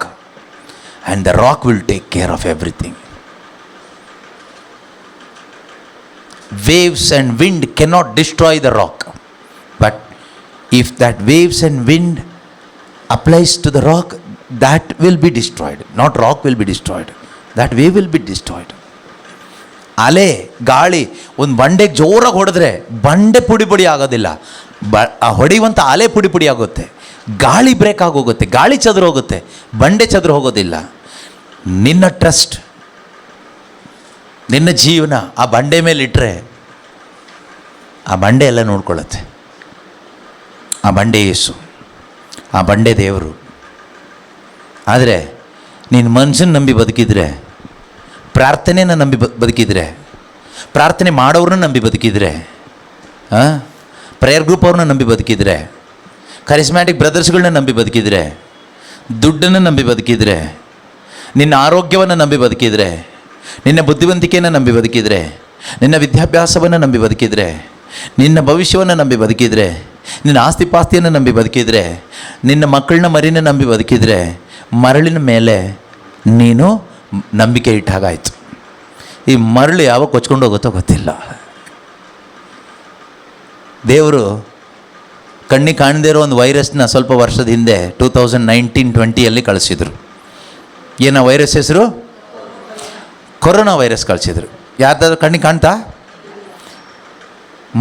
and the rock will take care of everything. Waves and wind cannot destroy the rock, but if that waves and wind applies to the rock, that will be destroyed. Not rock will be destroyed, that wave will be destroyed. ಅಲೆ ಗಾಳಿ ಒಂದು ಬಂಡೆಗೆ ಜೋರಾಗಿ ಹೊಡೆದ್ರೆ ಬಂಡೆ ಪುಡಿ ಪುಡಿ ಆಗೋದಿಲ್ಲ, ಹೊಡೆಯುವಂಥ ಅಲೆ ಪುಡಿ ಪುಡಿ ಆಗುತ್ತೆ. ಗಾಳಿ ಬ್ರೇಕ್ ಆಗೋಗುತ್ತೆ, ಗಾಳಿ ಚದುರು ಹೋಗುತ್ತೆ, ಬಂಡೆ ಚದುರು ಹೋಗೋದಿಲ್ಲ. ನಿನ್ನ ಟ್ರಸ್ಟ್, ನಿನ್ನ ಜೀವನ ಆ ಬಂಡೆ ಮೇಲೆ ಇಟ್ಟರೆ ಆ ಬಂಡೆ ಎಲ್ಲ ನೋಡ್ಕೊಳ್ಳುತ್ತೆ. ಆ ಬಂಡೆ ಯೇಸು, ಆ ಬಂಡೆ ದೇವರು. ಆದರೆ ನೀನು ಮನುಷ್ಯನ ನಂಬಿ ಬದುಕಿದರೆ, ಪ್ರಾರ್ಥನೆನ ನಂಬಿ ಬದುಕಿದರೆ, ಪ್ರಾರ್ಥನೆ ಮಾಡೋರನ್ನ ನಂಬಿ ಬದುಕಿದರೆ, ಪ್ರೇಯರ್ ಗ್ರೂಪ್ ಅವ್ರನ್ನ ನಂಬಿ ಬದುಕಿದರೆ, ಕರಿಸ್ಮ್ಯಾಟಿಕ್ ಬ್ರದರ್ಸ್ಗಳನ್ನ ನಂಬಿ ಬದುಕಿದರೆ, ದುಡ್ಡನ್ನು ನಂಬಿ ಬದುಕಿದರೆ, ನಿನ್ನ ಆರೋಗ್ಯವನ್ನು ನಂಬಿ ಬದುಕಿದರೆ, ನಿನ್ನ ಬುದ್ಧಿವಂತಿಕೆಯನ್ನು ನಂಬಿ ಬದುಕಿದರೆ, ನಿನ್ನ ವಿದ್ಯಾಭ್ಯಾಸವನ್ನು ನಂಬಿ ಬದುಕಿದರೆ, ನಿನ್ನ ಭವಿಷ್ಯವನ್ನು ನಂಬಿ ಬದುಕಿದರೆ, ನಿನ್ನ ಆಸ್ತಿ ಪಾಸ್ತಿಯನ್ನು ನಂಬಿ ಬದುಕಿದರೆ, ನಿನ್ನ ಮಕ್ಕಳನ್ನ ಮರಿನ ನಂಬಿ ಬದುಕಿದರೆ, ಮರಳಿನ ಮೇಲೆ ನೀನು ನಂಬಿಕೆ ಇಟ್ಟಾಗಾಯಿತು. ಈ ಮರಳು ಯಾವಾಗ ಕೊಚ್ಕೊಂಡು ಹೋಗುತ್ತೋ ಗೊತ್ತಿಲ್ಲ. ದೇವರು ಕಣ್ಣಿಗೆ ಕಾಣದೇ ಇರೋ ಒಂದು ವೈರಸ್ನ ಸ್ವಲ್ಪ ವರ್ಷದ ಹಿಂದೆ 2019-20 ಕಳಿಸಿದರು. ಏನೋ ವೈರಸ್ ಹೆಸರು? ಕೊರೋನಾ ವೈರಸ್ ಕಳಿಸಿದ್ರು. ಯಾರ್ದಾದ್ರೂ ಕಣ್ಣಿಗೆ ಕಾಣ್ತಾ?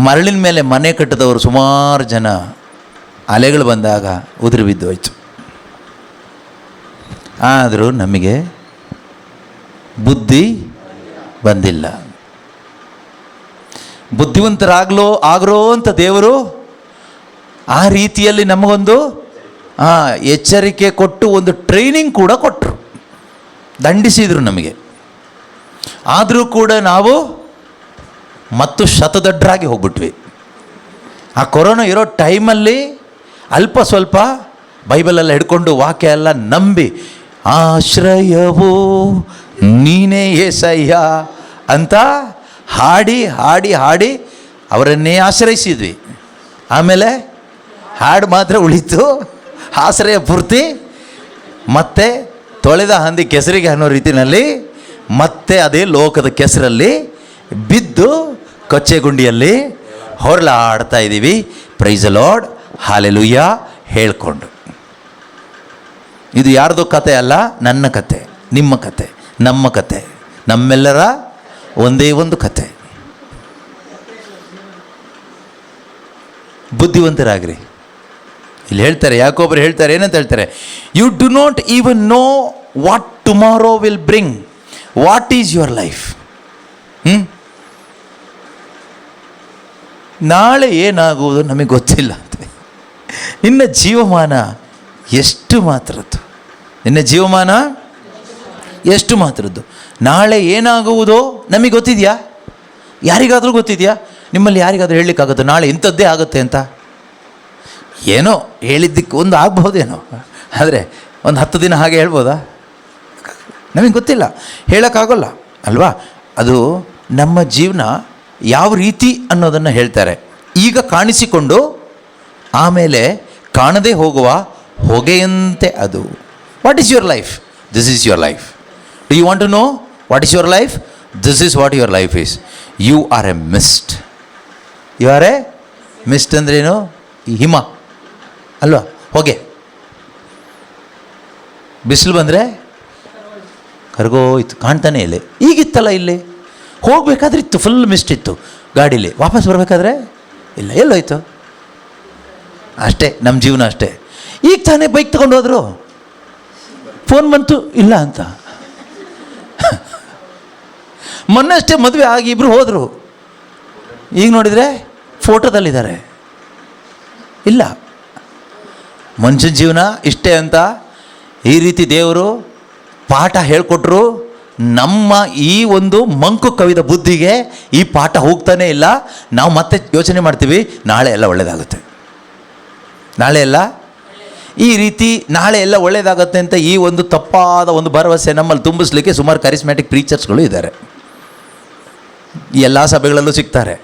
ಮರಳಿನ ಮೇಲೆ ಮನೆ ಕಟ್ಟಿದವರು ಸುಮಾರು ಜನ ಅಲೆಗಳು ಬಂದಾಗ ಉದುರು ಬಿದ್ದು ಹೋಯ್ತು. ಆದರೂ ನಮಗೆ ಬುದ್ಧಿ ಬಂದಿಲ್ಲ. ಆಗ್ರೋ ಅಂತ ದೇವರು ಆ ರೀತಿಯಲ್ಲಿ ನಮಗೊಂದು ಎಚ್ಚರಿಕೆ ಕೊಟ್ಟು ಒಂದು ಟ್ರೈನಿಂಗ್ ಕೂಡ ಕೊಟ್ಟರು, ದಂಡಿಸಿದರು ನಮಗೆ. ಆದರೂ ಕೂಡ ನಾವು ಮತ್ತು ಶತದಡ್ಡರಾಗಿ ಹೋಗ್ಬಿಟ್ವಿ. ಆ ಕೊರೋನಾ ಇರೋ ಟೈಮಲ್ಲಿ ಅಲ್ಪ ಸ್ವಲ್ಪ ಬೈಬಲೆಲ್ಲ ಹಿಡ್ಕೊಂಡು ವಾಕ್ಯ ಎಲ್ಲ ನಂಬಿ, ಆಶ್ರಯವೋ ನೀನೇ ಏಸಯ್ಯ ಅಂತ ಹಾಡಿ ಹಾಡಿ ಹಾಡಿ ಅವರನ್ನೇ ಆಶ್ರಯಿಸಿದ್ವಿ. ಆಮೇಲೆ ಹಾಡು ಮಾತ್ರ ಉಳಿತು, ಆಶ್ರಯ ಪೂರ್ತಿ ಮತ್ತೆ ತೊಳೆದ ಹಂದಿ ಕೆಸರಿಗೆ ಅನ್ನೋ ರೀತಿಯಲ್ಲಿ ಮತ್ತೆ ಅದೇ ಲೋಕದ ಕೆಸರಲ್ಲಿ ಬಿದ್ದು ಕೊಚ್ಚೆಗುಂಡಿಯಲ್ಲಿ ಹೊರಳಾಡ್ತಾ ಇದ್ದೀವಿ. ಪ್ರೈಸ್ ದ ಲಾರ್ಡ್, ಹಾಲೆಲೂಯಾ ಹೇಳ್ಕೊಂಡು. ಇದು ಯಾರ್ದು ಕತೆ ಅಲ್ಲ, ನನ್ನ ಕತೆ, ನಿಮ್ಮ ಕತೆ, ನಮ್ಮ ಕತೆ, ನಮ್ಮೆಲ್ಲರ ಒಂದೇ ಒಂದು ಕತೆ. ಬುದ್ಧಿವಂತರಾಗ್ರಿ. ಇಲ್ಲಿ ಹೇಳ್ತಾರೆ, ಯಾಕೊಬ್ಬರು ಹೇಳ್ತಾರೆ, ಏನಂತ ಹೇಳ್ತಾರೆ? You do not even know what tomorrow will bring. What is your life? ನಾಳೆ ಏನಾಗುವುದು ನಮಗೆ ಗೊತ್ತಿಲ್ಲ ಅಂತ. ನಿನ್ನ ಜೀವಮಾನ ಎಷ್ಟು ಮಾತ್ರದ್ದು? ನಿನ್ನ ಜೀವಮಾನ ಎಷ್ಟು ಮಾತ್ರದ್ದು? ನಾಳೆ ಏನಾಗುವುದೋ ನಮಗೆ ಗೊತ್ತಿದೆಯಾ? ಯಾರಿಗಾದರೂ ಗೊತ್ತಿದೆಯಾ? ನಿಮ್ಮಲ್ಲಿ ಯಾರಿಗಾದರೂ ಹೇಳಲಿಕ್ಕಾಗುತ್ತೋ ನಾಳೆ ಇಂಥದ್ದೇ ಆಗುತ್ತೆ ಅಂತ? ಏನೋ ಹೇಳಿದ್ದಕ್ಕೆ ಒಂದು ಆಗ್ಬಹುದೇನೋ, ಆದರೆ ಒಂದು 10 ದಿನ ಹಾಗೆ ಹೇಳ್ಬೋದಾ? ನಮಗೆ ಗೊತ್ತಿಲ್ಲ, ಹೇಳೋಕ್ಕಾಗೋಲ್ಲ ಅಲ್ವಾ? ಅದು ನಮ್ಮ ಜೀವನ ಯಾವ ರೀತಿ ಅನ್ನೋದನ್ನು ಹೇಳ್ತಾರೆ. ಈಗ ಕಾಣಿಸಿಕೊಂಡು ಆಮೇಲೆ ಕಾಣದೇ ಹೋಗುವ ಹೊಗೆಯಂತೆ ಅದು. What is your life? This is your life. Do you want to know what is your life? This is what your life is. You are a mist. You are a mist ಅಂದ್ರೇನು? ಹಿಮ ಅಲ್ವಾ? ಹೊಗೆ. ಬಿಸಿಲು ಬಂದರೆ ಕರ್ಗೋಯ್ತು, ಕಾಣ್ತಾನೆ ಇಲ್ಲ. ಈಗಿತ್ತಲ್ಲ ಇಲ್ಲಿ ಹೋಗಬೇಕಾದ್ರೆ ಇತ್ತು, ಫುಲ್ ಮಿಸ್ಟ್ ಇತ್ತು ಗಾಡೀಲಿ. ವಾಪಸ್ ಬರಬೇಕಾದ್ರೆ ಇಲ್ಲ, ಎಲ್ಲೋಯ್ತು? ಅಷ್ಟೇ ನಮ್ಮ ಜೀವನ ಅಷ್ಟೇ. ಈಗ ತಾನೇ ಬೈಕ್ ತೊಗೊಂಡು ಹೋದರು, ಫೋನ್ ಬಂತು ಇಲ್ಲ ಅಂತ. ಮೊನ್ನೆ ಅಷ್ಟೇ ಮದುವೆ ಆಗಿ ಇಬ್ಬರು ಹೋದರು, ಈಗ ನೋಡಿದರೆ ಫೋಟೋದಲ್ಲಿದ್ದಾರೆ. ಇಲ್ಲ, ಮನುಷ್ಯನ ಜೀವನ ಇಷ್ಟೇ ಅಂತ ಈ ರೀತಿ ದೇವರು ಪಾಠ ಹೇಳಿಕೊಟ್ರು. ನಮ್ಮ ಈ ಒಂದು ಮಂಕು ಕವಿದ ಬುದ್ಧಿಗೆ ಈ ಪಾಠ ಹೋಗ್ತಾನೇ ಇಲ್ಲ. ನಾವು ಮತ್ತೆ ಯೋಚನೆ ಮಾಡ್ತೀವಿ, ನಾಳೆ ಎಲ್ಲ ಒಳ್ಳೆಯದಾಗುತ್ತೆ, ನಾಳೆ ಎಲ್ಲ ಈ ರೀತಿ ನಾಳೆ ಎಲ್ಲ ಒಳ್ಳೆಯದಾಗುತ್ತೆ ಅಂತ ಈ ಒಂದು ತಪ್ಪಾದ ಒಂದು ಭರವಸೆ ನಮ್ಮಲ್ಲಿ ತುಂಬಿಸ್ಲಿಕ್ಕೆ ಸುಮಾರು ಕರಿಸ್ಮ್ಯಾಟಿಕ್ ಪ್ರೀಚರ್ಸ್ಗಳು ಇದ್ದಾರೆ. ಈ ಎಲ್ಲ ಸಭೆಗಳಲ್ಲೂ ಸಿಗ್ತಾರೆ.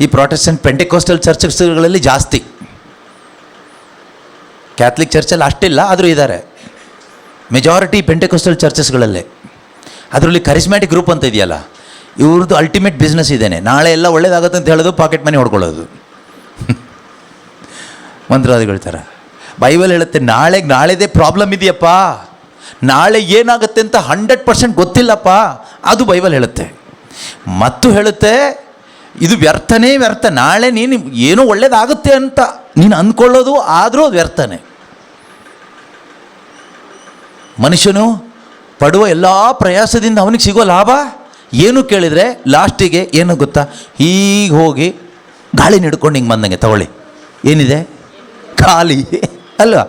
ಈ ಪ್ರೊಟೆಸ್ಟೆಂಟ್ ಪೆಂಟೆಕೋಸ್ಟಲ್ ಚರ್ಚ್ಗಳಲ್ಲಿ ಜಾಸ್ತಿ, ಕ್ಯಾಥಲಿಕ್ ಚರ್ಚಲ್ಲಿ ಅಷ್ಟಿಲ್ಲ, ಆದರೂ ಇದ್ದಾರೆ. ಮೆಜಾರಿಟಿ ಪೆಂಟೆಕೋಸ್ಟಲ್ ಚರ್ಚಸ್ಗಳಲ್ಲೇ. ಅದರಲ್ಲಿ ಕರಿಸ್ಮ್ಯಾಟಿಕ್ ಗ್ರೂಪ್ ಅಂತ ಇದೆಯಲ್ಲ, ಇವ್ರದ್ದು ಅಲ್ಟಿಮೇಟ್ ಬಿಸ್ನೆಸ್ ಇದೇನೆ, ನಾಳೆ ಎಲ್ಲ ಒಳ್ಳೇದಾಗುತ್ತೆ ಅಂತ ಹೇಳೋದು, ಪಾಕೆಟ್ ಮನಿ ಹೊಡ್ಕೊಳ್ಳೋದು. ಮಂತ್ರವಾದಿಗಳ ಥರ. ಬೈಬಲ್ ಹೇಳುತ್ತೆ ನಾಳೆದೇ ಪ್ರಾಬ್ಲಮ್ ಇದೆಯಪ್ಪ, ನಾಳೆ ಏನಾಗುತ್ತೆ ಅಂತ 100% ಗೊತ್ತಿಲ್ಲಪ್ಪ, ಅದು ಬೈಬಲ್ ಹೇಳುತ್ತೆ. ಮತ್ತು ಹೇಳುತ್ತೆ ಇದು ವ್ಯರ್ಥನೇ ವ್ಯರ್ಥ. ನಾಳೆ ನೀನು ಏನೋ ಒಳ್ಳೇದಾಗುತ್ತೆ ಅಂತ ನೀನು ಅಂದ್ಕೊಳ್ಳೋದು ಆದರೂ ಅದು ವ್ಯರ್ಥನೇ. ಮನುಷ್ಯನು ಪಡುವ ಎಲ್ಲ ಪ್ರಯಾಸದಿಂದ ಅವನಿಗೆ ಸಿಗೋ ಲಾಭ ಏನು ಕೇಳಿದರೆ ಲಾಸ್ಟಿಗೆ ಏನು ಗೊತ್ತಾ? ಹೀಗೆ ಹೋಗಿ ಗಾಳಿ ಹಿಡ್ಕೊಂಡು ಹಿಂಗೆ ಬಂದಂಗೆ, ತಗೊಳ್ಳಿ ಏನಿದೆ ಖಾಲಿ ಅಲ್ವಾ?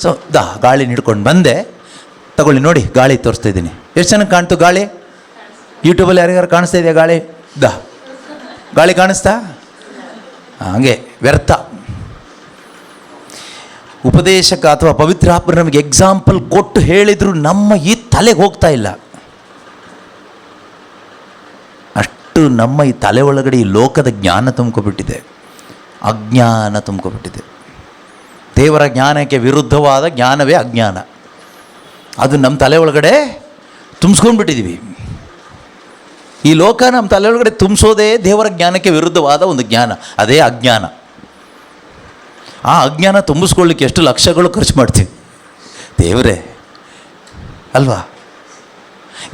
ಸೊ ಗಾಳಿ ಹಿಡ್ಕೊಂಡು ಬಂದೆ, ತಗೊಳ್ಳಿ ನೋಡಿ ಗಾಳಿ ತೋರಿಸ್ತಾ ಇದ್ದೀನಿ, ಎಷ್ಟು ಚೆನ್ನಾಗಿ ಕಾಣ್ತು ಗಾಳಿ. ಯೂಟ್ಯೂಬಲ್ಲಿ ಯಾರಿಗಾರು ಕಾಣಿಸ್ತಾ ಇದೆಯಾ ಗಾಳಿ? ಗಾಳಿ ಕಾಣಿಸ್ತಾ? ಹಾಗೆ ವ್ಯರ್ಥ. ಉಪದೇಶಕ ಅಥವಾ ಪವಿತ್ರಾತ್ಮ ನಮಗೆ ಎಕ್ಸಾಂಪಲ್ ಕೊಟ್ಟು ಹೇಳಿದ್ರು ನಮ್ಮ ಈ ತಲೆಗೆ ಹೋಗ್ತಾ ಇಲ್ಲ. ಅಷ್ಟು ನಮ್ಮ ಈ ತಲೆ ಒಳಗಡೆ ಈ ಲೋಕದ ಜ್ಞಾನ ತುಂಬ್ಕೊಬಿಟ್ಟಿದೆ, ಅಜ್ಞಾನ ತುಂಬ್ಕೊಬಿಟ್ಟಿದೆ. ದೇವರ ಜ್ಞಾನಕ್ಕೆ ವಿರುದ್ಧವಾದ ಜ್ಞಾನವೇ ಅಜ್ಞಾನ. ಅದು ನಮ್ಮ ತಲೆ ಒಳಗಡೆ ತುಂಬಿಸ್ಕೊಂಡ್ಬಿಟ್ಟಿದ್ದೀವಿ. ಈ ಲೋಕ ನಮ್ಮ ತಲೆ ಒಳಗಡೆ ತುಂಬಿಸೋದೇ ದೇವರ ಜ್ಞಾನಕ್ಕೆ ವಿರುದ್ಧವಾದ ಒಂದು ಜ್ಞಾನ, ಅದೇ ಅಜ್ಞಾನ. ಆ ಅಜ್ಞಾನ ತುಂಬಿಸ್ಕೊಳ್ಳಿಕ್ಕೆ ಎಷ್ಟು ಲಕ್ಷಗಳು ಖರ್ಚು ಮಾಡ್ತೀವಿ ದೇವರೇ ಅಲ್ವಾ?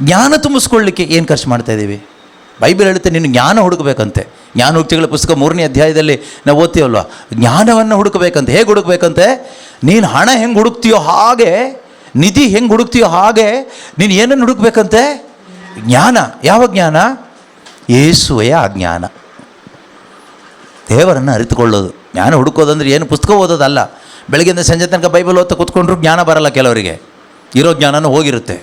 ಜ್ಞಾನ ತುಂಬಿಸ್ಕೊಳ್ಳಿಕ್ಕೆ ಏನು ಖರ್ಚು ಮಾಡ್ತಾಯಿದ್ದೀವಿ? ಬೈಬಲ್ ಹೇಳುತ್ತೆ ನೀನು ಜ್ಞಾನ ಹುಡುಕಬೇಕಂತೆ. ಜ್ಞಾನೋಕ್ತಿಗಳ ಪುಸ್ತಕ 3ನೇ ಅಧ್ಯಾಯದಲ್ಲಿ ನಾವು ಓದ್ತೀವಲ್ವ, ಜ್ಞಾನವನ್ನು ಹುಡುಕಬೇಕಂತೆ. ಹೇಗೆ ಹುಡುಕಬೇಕಂತೆ? ನೀನು ಹಣ ಹೆಂಗೆ ಹುಡುಕ್ತೀಯೋ ಹಾಗೆ, ನಿಧಿ ಹೆಂಗೆ ಹುಡುಕ್ತೀಯೋ ಹಾಗೆ ನೀನು ಏನನ್ನು ಹುಡುಕಬೇಕಂತೆ? ಜ್ಞಾನ. ಯಾವ ಜ್ಞಾನ? ಯೇಸುವೆಯ ಅಜ್ಞಾನ, ದೇವರನ್ನು ಅರಿತುಕೊಳ್ಳೋದು. ಜ್ಞಾನ ಹುಡುಕೋದಂದ್ರೆ ಏನು ಪುಸ್ತಕ ಓದೋದಲ್ಲ. ಬೆಳಗ್ಗೆಯಿಂದ ಸಂಜೆ ತನಕ ಬೈಬಲ್ ಓದ್ತಾ ಕೂತ್ಕೊಂಡ್ರು ಜ್ಞಾನ ಬರಲ್ಲ. ಕೆಲವರಿಗೆ ಇರೋ ಜ್ಞಾನನೂ ಹೋಗಿರುತ್ತೆ.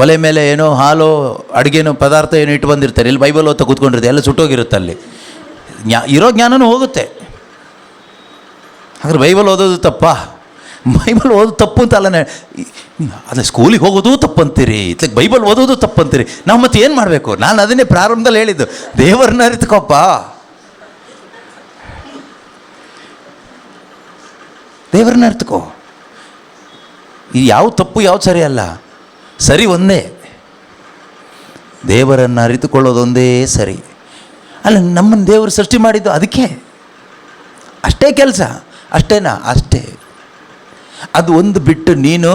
ಒಲೆ ಮೇಲೆ ಏನೋ ಹಾಲು ಅಡುಗೆನೋ ಪದಾರ್ಥ ಏನೋ ಇಟ್ಟು ಬಂದಿರ್ತಾರೆ, ಇಲ್ಲಿ ಬೈಬಲ್ ಓದ್ತಾ ಕೂತ್ಕೊಂಡಿರುತ್ತೆ, ಎಲ್ಲ ಸುಟ್ಟೋಗಿರುತ್ತೆ. ಅಲ್ಲಿ ಇರೋ ಜ್ಞಾನನೂ ಹೋಗುತ್ತೆ. ಹಾಗಾದ್ರೆ ಬೈಬಲ್ ಓದೋದು ತಪ್ಪ? ಬೈಬಲ್ ಓದೋದು ತಪ್ಪು ಅಂತ ಅಲ್ಲನೇ, ಅದೇ ಸ್ಕೂಲಿಗೆ ಹೋಗೋದು ತಪ್ಪಂತೀರಿ, ಇತ್ಲಾಗ ಬೈಬಲ್ ಓದೋದು ತಪ್ಪಂತೀರಿ. ನಾವು ಮತ್ತೆ ಏನು ಮಾಡಬೇಕು? ನಾನು ಅದನ್ನೇ ಪ್ರಾರಂಭದಲ್ಲಿ ಹೇಳಿದ್ದು, ದೇವರನ್ನ ಅರಿತುಕೋಪ್ಪ, ದೇವರನ್ನ ಅರಿತುಕೋ. ಈ ಯಾವ ತಪ್ಪು ಯಾವ್ದು ಸರಿ ಅಲ್ಲ, ಸರಿ ಒಂದೇ. ದೇವರನ್ನು ಅರಿತುಕೊಳ್ಳೋದೊಂದೇ ಸರಿ. ಅಲ್ಲ, ನಮ್ಮನ್ನು ದೇವರು ಸೃಷ್ಟಿ ಮಾಡಿದ್ದು ಅದಕ್ಕೆ, ಅಷ್ಟೇ ಕೆಲಸ, ಅಷ್ಟೇನಾ? ಅಷ್ಟೇ. ಅದು ಒಂದು ಬಿಟ್ಟು ನೀನು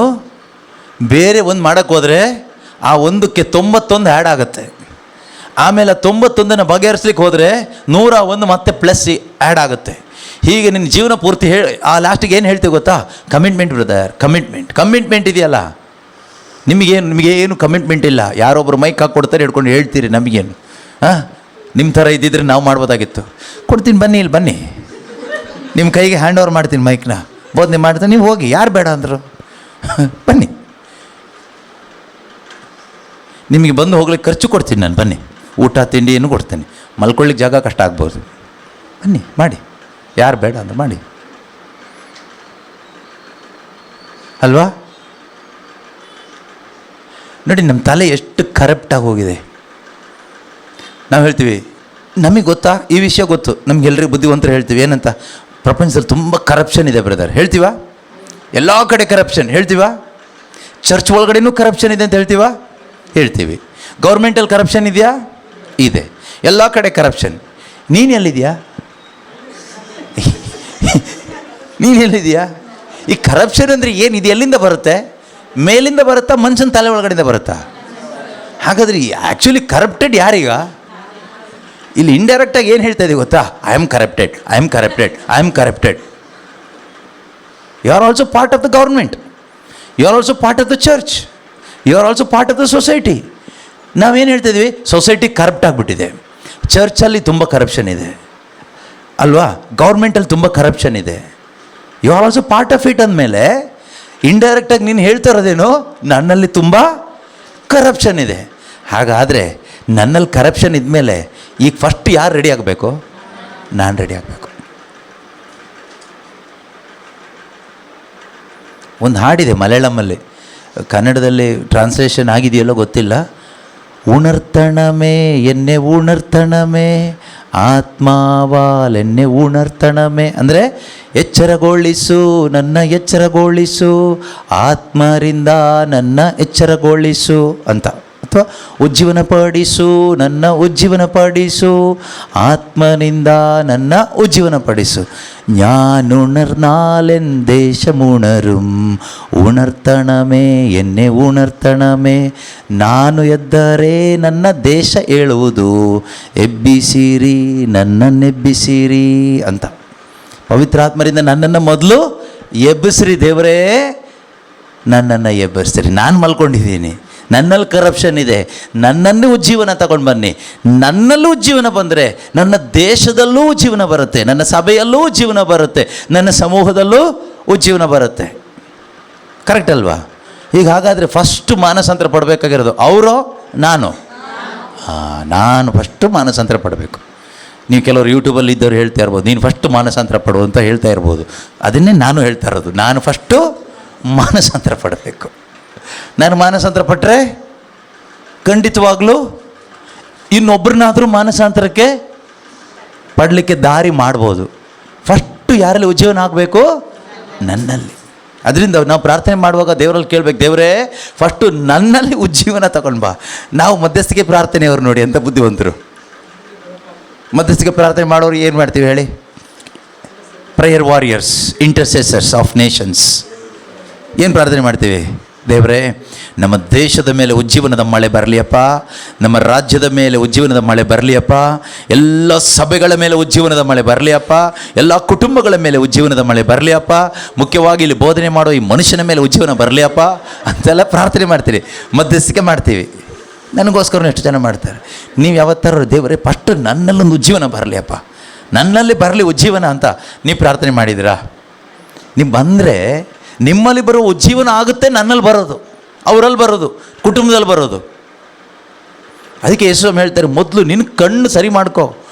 ಬೇರೆ ಒಂದು ಮಾಡೋಕ್ಕೋದ್ರೆ ಆ ಒಂದಕ್ಕೆ 91 ಆ್ಯಡ್ ಆಗುತ್ತೆ. ಆಮೇಲೆ 91ನ್ನು ಬಗೆಹರಿಸ್ಲಿಕ್ಕೆ ಹೋದರೆ 101 ಮತ್ತೆ ಪ್ಲಸ್ ಆ್ಯಡ್ ಆಗುತ್ತೆ. ಹೀಗೆ ನಿನ್ನ ಜೀವನ ಪೂರ್ತಿ ಆ ಲಾಸ್ಟಿಗೆ ಏನು ಹೇಳ್ತೀವಿ ಗೊತ್ತಾ? ಕಮಿಟ್ಮೆಂಟ್ ಬ್ರದರ್, ಕಮಿಟ್ಮೆಂಟ್ ಇದೆಯಲ್ಲ. ನಿಮಗೇನು ಕಮಿಟ್ಮೆಂಟ್ ಇಲ್ಲ. ಯಾರೊಬ್ಬರು ಮೈಕ್ ಹಾಕ್ಕೊಡ್ತಾರೆ, ಹಿಡ್ಕೊಂಡು ಹೇಳ್ತೀರಿ ನಮಗೇನು. ನಿಮ್ಮ ಥರ ಇದ್ದಿದ್ರೆ ನಾವು ಮಾಡ್ಬೋದಾಗಿತ್ತು. ಕೊಡ್ತೀನಿ ಬನ್ನಿ, ಇಲ್ಲಿ ಬನ್ನಿ, ನಿಮ್ಮ ಕೈಗೆ ಹ್ಯಾಂಡ್ ಓವರ್ ಮಾಡ್ತೀನಿ ಮೈಕ್ನ, ಬೋಧನೆ ಮಾಡ್ತೀನಿ, ನೀವು ಹೋಗಿ, ಯಾರು ಬೇಡ ಅಂದರು, ಬನ್ನಿ. ನಿಮಗೆ ಬಂದು ಹೋಗ್ಲಿಕ್ಕೆ ಖರ್ಚು ಕೊಡ್ತೀನಿ ನಾನು, ಬನ್ನಿ. ಊಟ ತಿಂಡಿಯನ್ನು ಕೊಡ್ತೀನಿ, ಮಲ್ಕೊಳ್ಳಿಕ್ಕೆ ಜಾಗ ಕಷ್ಟ ಆಗ್ಬೋದು, ಬನ್ನಿ ಮಾಡಿ. ಯಾರು ಬೇಡ ಅಂದ್ರೆ ಮಾಡಿ ಅಲ್ವಾ? ನೋಡಿ ನಮ್ಮ ತಲೆ ಎಷ್ಟು ಕರಪ್ಟಾಗಿ ಹೋಗಿದೆ. ನಾವು ಹೇಳ್ತೀವಿ, ನಮಗೆ ಗೊತ್ತಾ ಈ ವಿಷಯ ಗೊತ್ತು, ನಮಗೆಲ್ಲರಿಗೂ ಬುದ್ಧಿವಂತರು ಹೇಳ್ತೀವಿ ಏನಂತ? ಪ್ರಪಂಚದಲ್ಲಿ ತುಂಬ ಕರಪ್ಷನ್ ಇದೆ ಬ್ರದರ್, ಹೇಳ್ತೀವ? ಎಲ್ಲ ಕಡೆ ಕರಪ್ಷನ್ ಹೇಳ್ತೀವ? ಚರ್ಚ್ ಒಳಗಡೆನೂ ಕರಪ್ಷನ್ ಇದೆ ಅಂತ ಹೇಳ್ತೀವ? ಹೇಳ್ತೀವಿ. ಗೌರ್ಮೆಂಟಲ್ಲಿ ಕರಪ್ಷನ್ ಇದೆಯಾ? ಇದೆ. ಎಲ್ಲ ಕಡೆ ಕರಪ್ಷನ್. ನೀನು ಎಲ್ಲಿದೆಯಾ? ನೀನು ಎಲ್ಲಿದೆಯಾ? ಈ ಕರಪ್ಷನ್ ಅಂದರೆ ಏನಿದೆ? ಎಲ್ಲಿಂದ ಬರುತ್ತೆ? ಮೇಲಿಂದ ಬರುತ್ತಾ? ಮನುಷ್ಯನ ತಲೆ ಒಳಗಡೆಯಿಂದ ಬರುತ್ತಾ? ಹಾಗಾದ್ರೆ ಆ್ಯಕ್ಚುಲಿ ಕರಪ್ಟೆಡ್ ಯಾರೀಗ? ಇಲ್ಲಿ ಇಂಡೈರೆಕ್ಟಾಗಿ ಏನು ಹೇಳ್ತಾ ಇದೀವಿ ಗೊತ್ತಾ? I am corrupted, I am corrupted, I am corrupted. You are also part of the government, you are also part of the church, you are also part of the society. ನಾವೇನು ಹೇಳ್ತಾ ಇದ್ವಿ? ಸೊಸೈಟಿ ಕರಪ್ಟ್ ಆಗಿಬಿಟ್ಟಿದೆ, ಚರ್ಚಲ್ಲಿ ತುಂಬ ಕರಪ್ಷನ್ ಇದೆ ಅಲ್ವಾ, ಗೌರ್ಮೆಂಟಲ್ಲಿ ತುಂಬ ಕರಪ್ಷನ್ ಇದೆ. You are also part of it ಅಂದಮೇಲೆ ಇಂಡೈರೆಕ್ಟಾಗಿ ನೀನು ಹೇಳ್ತಾ ಇರೋದೇನು? ನನ್ನಲ್ಲಿ ತುಂಬ ಕರಪ್ಷನ್ ಇದೆ. ಹಾಗಾದರೆ ನನ್ನಲ್ಲಿ ಕರಪ್ಷನ್ ಇದ್ಮೇಲೆ ಈಗ ಫಸ್ಟ್ ಯಾರು ರೆಡಿ ಆಗಬೇಕು? ನಾನು ರೆಡಿ ಆಗಬೇಕು. ಒಂದು ಹಾಡಿದೆ ಮಲಯಾಳಮಲ್ಲಿ, ಕನ್ನಡದಲ್ಲಿ ಟ್ರಾನ್ಸ್ಲೇಷನ್ ಆಗಿದೆಯಲ್ಲೋ ಗೊತ್ತಿಲ್ಲ. ಉಣರ್ತಣಮೇ ಎನ್ನೆ ಉಣರ್ತಣಮೇ ಆತ್ಮಾವಾಲೆನ್ನೆ ಉಣರ್ತಣಮೇ ಅಂದರೆ ಎಚ್ಚರಗೊಳಿಸು ನನ್ನ ಎಚ್ಚರಗೊಳಿಸು, ಆತ್ಮರಿಂದ ನನ್ನ ಎಚ್ಚರಗೊಳಿಸು ಅಂತ. ಅಥವಾ ಉಜ್ಜೀವನ ಪಡಿಸು ನನ್ನ ಉಜ್ಜೀವನ ಪಡಿಸು, ಆತ್ಮನಿಂದ ನನ್ನ ಉಜ್ಜೀವನ ಪಡಿಸು. ഞാനുണർന്നാലെൻ ദേശമുണരും ಉಣರ್ತಣಮೇ ಎನ್ನೆ ಉಣರ್ತಣಮೇ, ನಾನು ಎದ್ದರೆ ನನ್ನ ದೇಶ ಏಳುವುದು, ಎಬ್ಬಿಸಿರಿ ನನ್ನನ್ನೆಬ್ಬಿಸಿರಿ ಅಂತ. ಪವಿತ್ರಾತ್ಮರಿಂದ ನನ್ನನ್ನು ಮೊದಲು ಎಬ್ಬಿಸ್ರಿ ದೇವರೇ, ನನ್ನನ್ನು ಎಬ್ಬರಿಸ್ತೀರಿ. ನಾನು ಮಲ್ಕೊಂಡಿದ್ದೀನಿ, ನನ್ನಲ್ಲಿ ಕರಪ್ಷನ್ ಇದೆ, ನನ್ನನ್ನೇ ಉಜ್ಜೀವನ ತಗೊಂಡು ಬನ್ನಿ. ನನ್ನಲ್ಲೂ ಉಜ್ಜೀವನ ಬಂದರೆ ನನ್ನ ದೇಶದಲ್ಲೂ ಉಜ್ಜೀವನ ಬರುತ್ತೆ, ನನ್ನ ಸಭೆಯಲ್ಲೂ ಉಜ್ಜೀವನ ಬರುತ್ತೆ, ನನ್ನ ಸಮೂಹದಲ್ಲೂ ಉಜ್ಜೀವನ ಬರುತ್ತೆ. ಕರೆಕ್ಟ್ ಅಲ್ವಾ? ಈಗ ಹಾಗಾದರೆ ಫಸ್ಟು ಮಾನಸಾಂತರ ಪಡಬೇಕಾಗಿರೋದು ಅವರೋ ನಾನು? ನಾನು ಫಸ್ಟು ಮಾನಸಾಂತರ ಪಡಬೇಕು. ನೀವು ಕೆಲವರು ಯೂಟ್ಯೂಬಲ್ಲಿ ಇದ್ದವ್ರು ಹೇಳ್ತಾ ಇರ್ಬೋದು, ನೀನು ಫಸ್ಟು ಮಾನಸಾಂತರ ಪಡು ಅಂತ ಹೇಳ್ತಾ ಇರ್ಬೋದು. ಅದನ್ನೇ ನಾನು ಹೇಳ್ತಾ ಇರೋದು, ನಾನು ಫಸ್ಟು ಮಾನಸಾಂತರ ಪಡಬೇಕು. ನಾನು ಮಾನಸಾಂತರ ಪಟ್ಟರೆ ಖಂಡಿತವಾಗ್ಲೂ ಇನ್ನೊಬ್ಬರನ್ನಾದರೂ ಮಾನಸಾಂತರಕ್ಕೆ ಪಡಲಿಕ್ಕೆ ದಾರಿ ಮಾಡ್ಬೋದು. ಫಸ್ಟು ಯಾರಲ್ಲಿ ಉಜ್ಜೀವನ ಆಗಬೇಕು? ನನ್ನಲ್ಲಿ. ಅದರಿಂದ ನಾವು ಪ್ರಾರ್ಥನೆ ಮಾಡುವಾಗ ದೇವರಲ್ಲಿ ಕೇಳಬೇಕು, ದೇವರೇ ಫಸ್ಟು ನನ್ನಲ್ಲಿ ಉಜ್ಜೀವನ ತಗೊಂಡು ಬಾ. ನಾವು ಮಧ್ಯಸ್ಥಿಕೆ ಪ್ರಾರ್ಥನೆಯವರು ನೋಡಿ ಅಂತ ಬುದ್ಧಿವಂತರು. ಮಧ್ಯಸ್ಥಿಕೆ ಪ್ರಾರ್ಥನೆ ಮಾಡೋರು ಏನು ಮಾಡ್ತೀವಿ ಹೇಳಿ? Prayer warriors, intercessors of nations. ಏನು ಪ್ರಾರ್ಥನೆ ಮಾಡ್ತೀವಿ? ದೇವರೇ ನಮ್ಮ ದೇಶದ ಮೇಲೆ ಉಜ್ಜೀವನದ ಮಳೆ ಬರಲಿಯಪ್ಪ, ನಮ್ಮ ರಾಜ್ಯದ ಮೇಲೆ ಉಜ್ಜೀವನದ ಮಳೆ ಬರಲಿಯಪ್ಪ, ಎಲ್ಲ ಸಭೆಗಳ ಮೇಲೆ ಉಜ್ಜೀವನದ ಮಳೆ ಬರಲಿಯಪ್ಪ, ಎಲ್ಲ ಕುಟುಂಬಗಳ ಮೇಲೆ ಉಜ್ಜೀವನದ ಮಳೆ ಬರಲಿಯಪ್ಪ, ಮುಖ್ಯವಾಗಿ ಇಲ್ಲಿ ಬೋಧನೆ ಮಾಡೋ ಈ ಮನುಷ್ಯನ ಮೇಲೆ ಉಜ್ಜೀವನ ಬರಲಿಯಪ್ಪ ಅಂತೆಲ್ಲ ಪ್ರಾರ್ಥನೆ ಮಾಡ್ತೀವಿ, ಮಧ್ಯಸ್ಥಿಕೆ ಮಾಡ್ತೀವಿ. ನನಗೋಸ್ಕರ ಎಷ್ಟು ಜನ ಮಾಡ್ತಾರೆ. ನೀವು ಯಾವತ್ತಾರು ದೇವರೇ ಫಸ್ಟ್ ನನ್ನಲ್ಲೊಂದು ಉಜ್ಜೀವನ ಬರಲಿಯಪ್ಪ, ನನ್ನಲ್ಲಿ ಬರಲಿ ಉಜ್ಜೀವನ ಅಂತ ನೀವು ಪ್ರಾರ್ಥನೆ ಮಾಡಿದ್ದೀರಾ? ನೀವು ಬಂದರೆ ನಿಮ್ಮಲ್ಲಿ ಬರೋ ಉಜ್ಜೀವನ ಆಗುತ್ತೆ, ನನ್ನಲ್ಲಿ ಬರೋದು, ಅವರಲ್ಲಿ ಬರೋದು, ಕುಟುಂಬದಲ್ಲಿ ಬರೋದು. ಅದಕ್ಕೆ ಯೇಸು ಹೇಳ್ತಾರೆ, ಮೊದಲು ನಿನ್ನ ಕಣ್ಣು ಸರಿ ಮಾಡ್ಕೋ,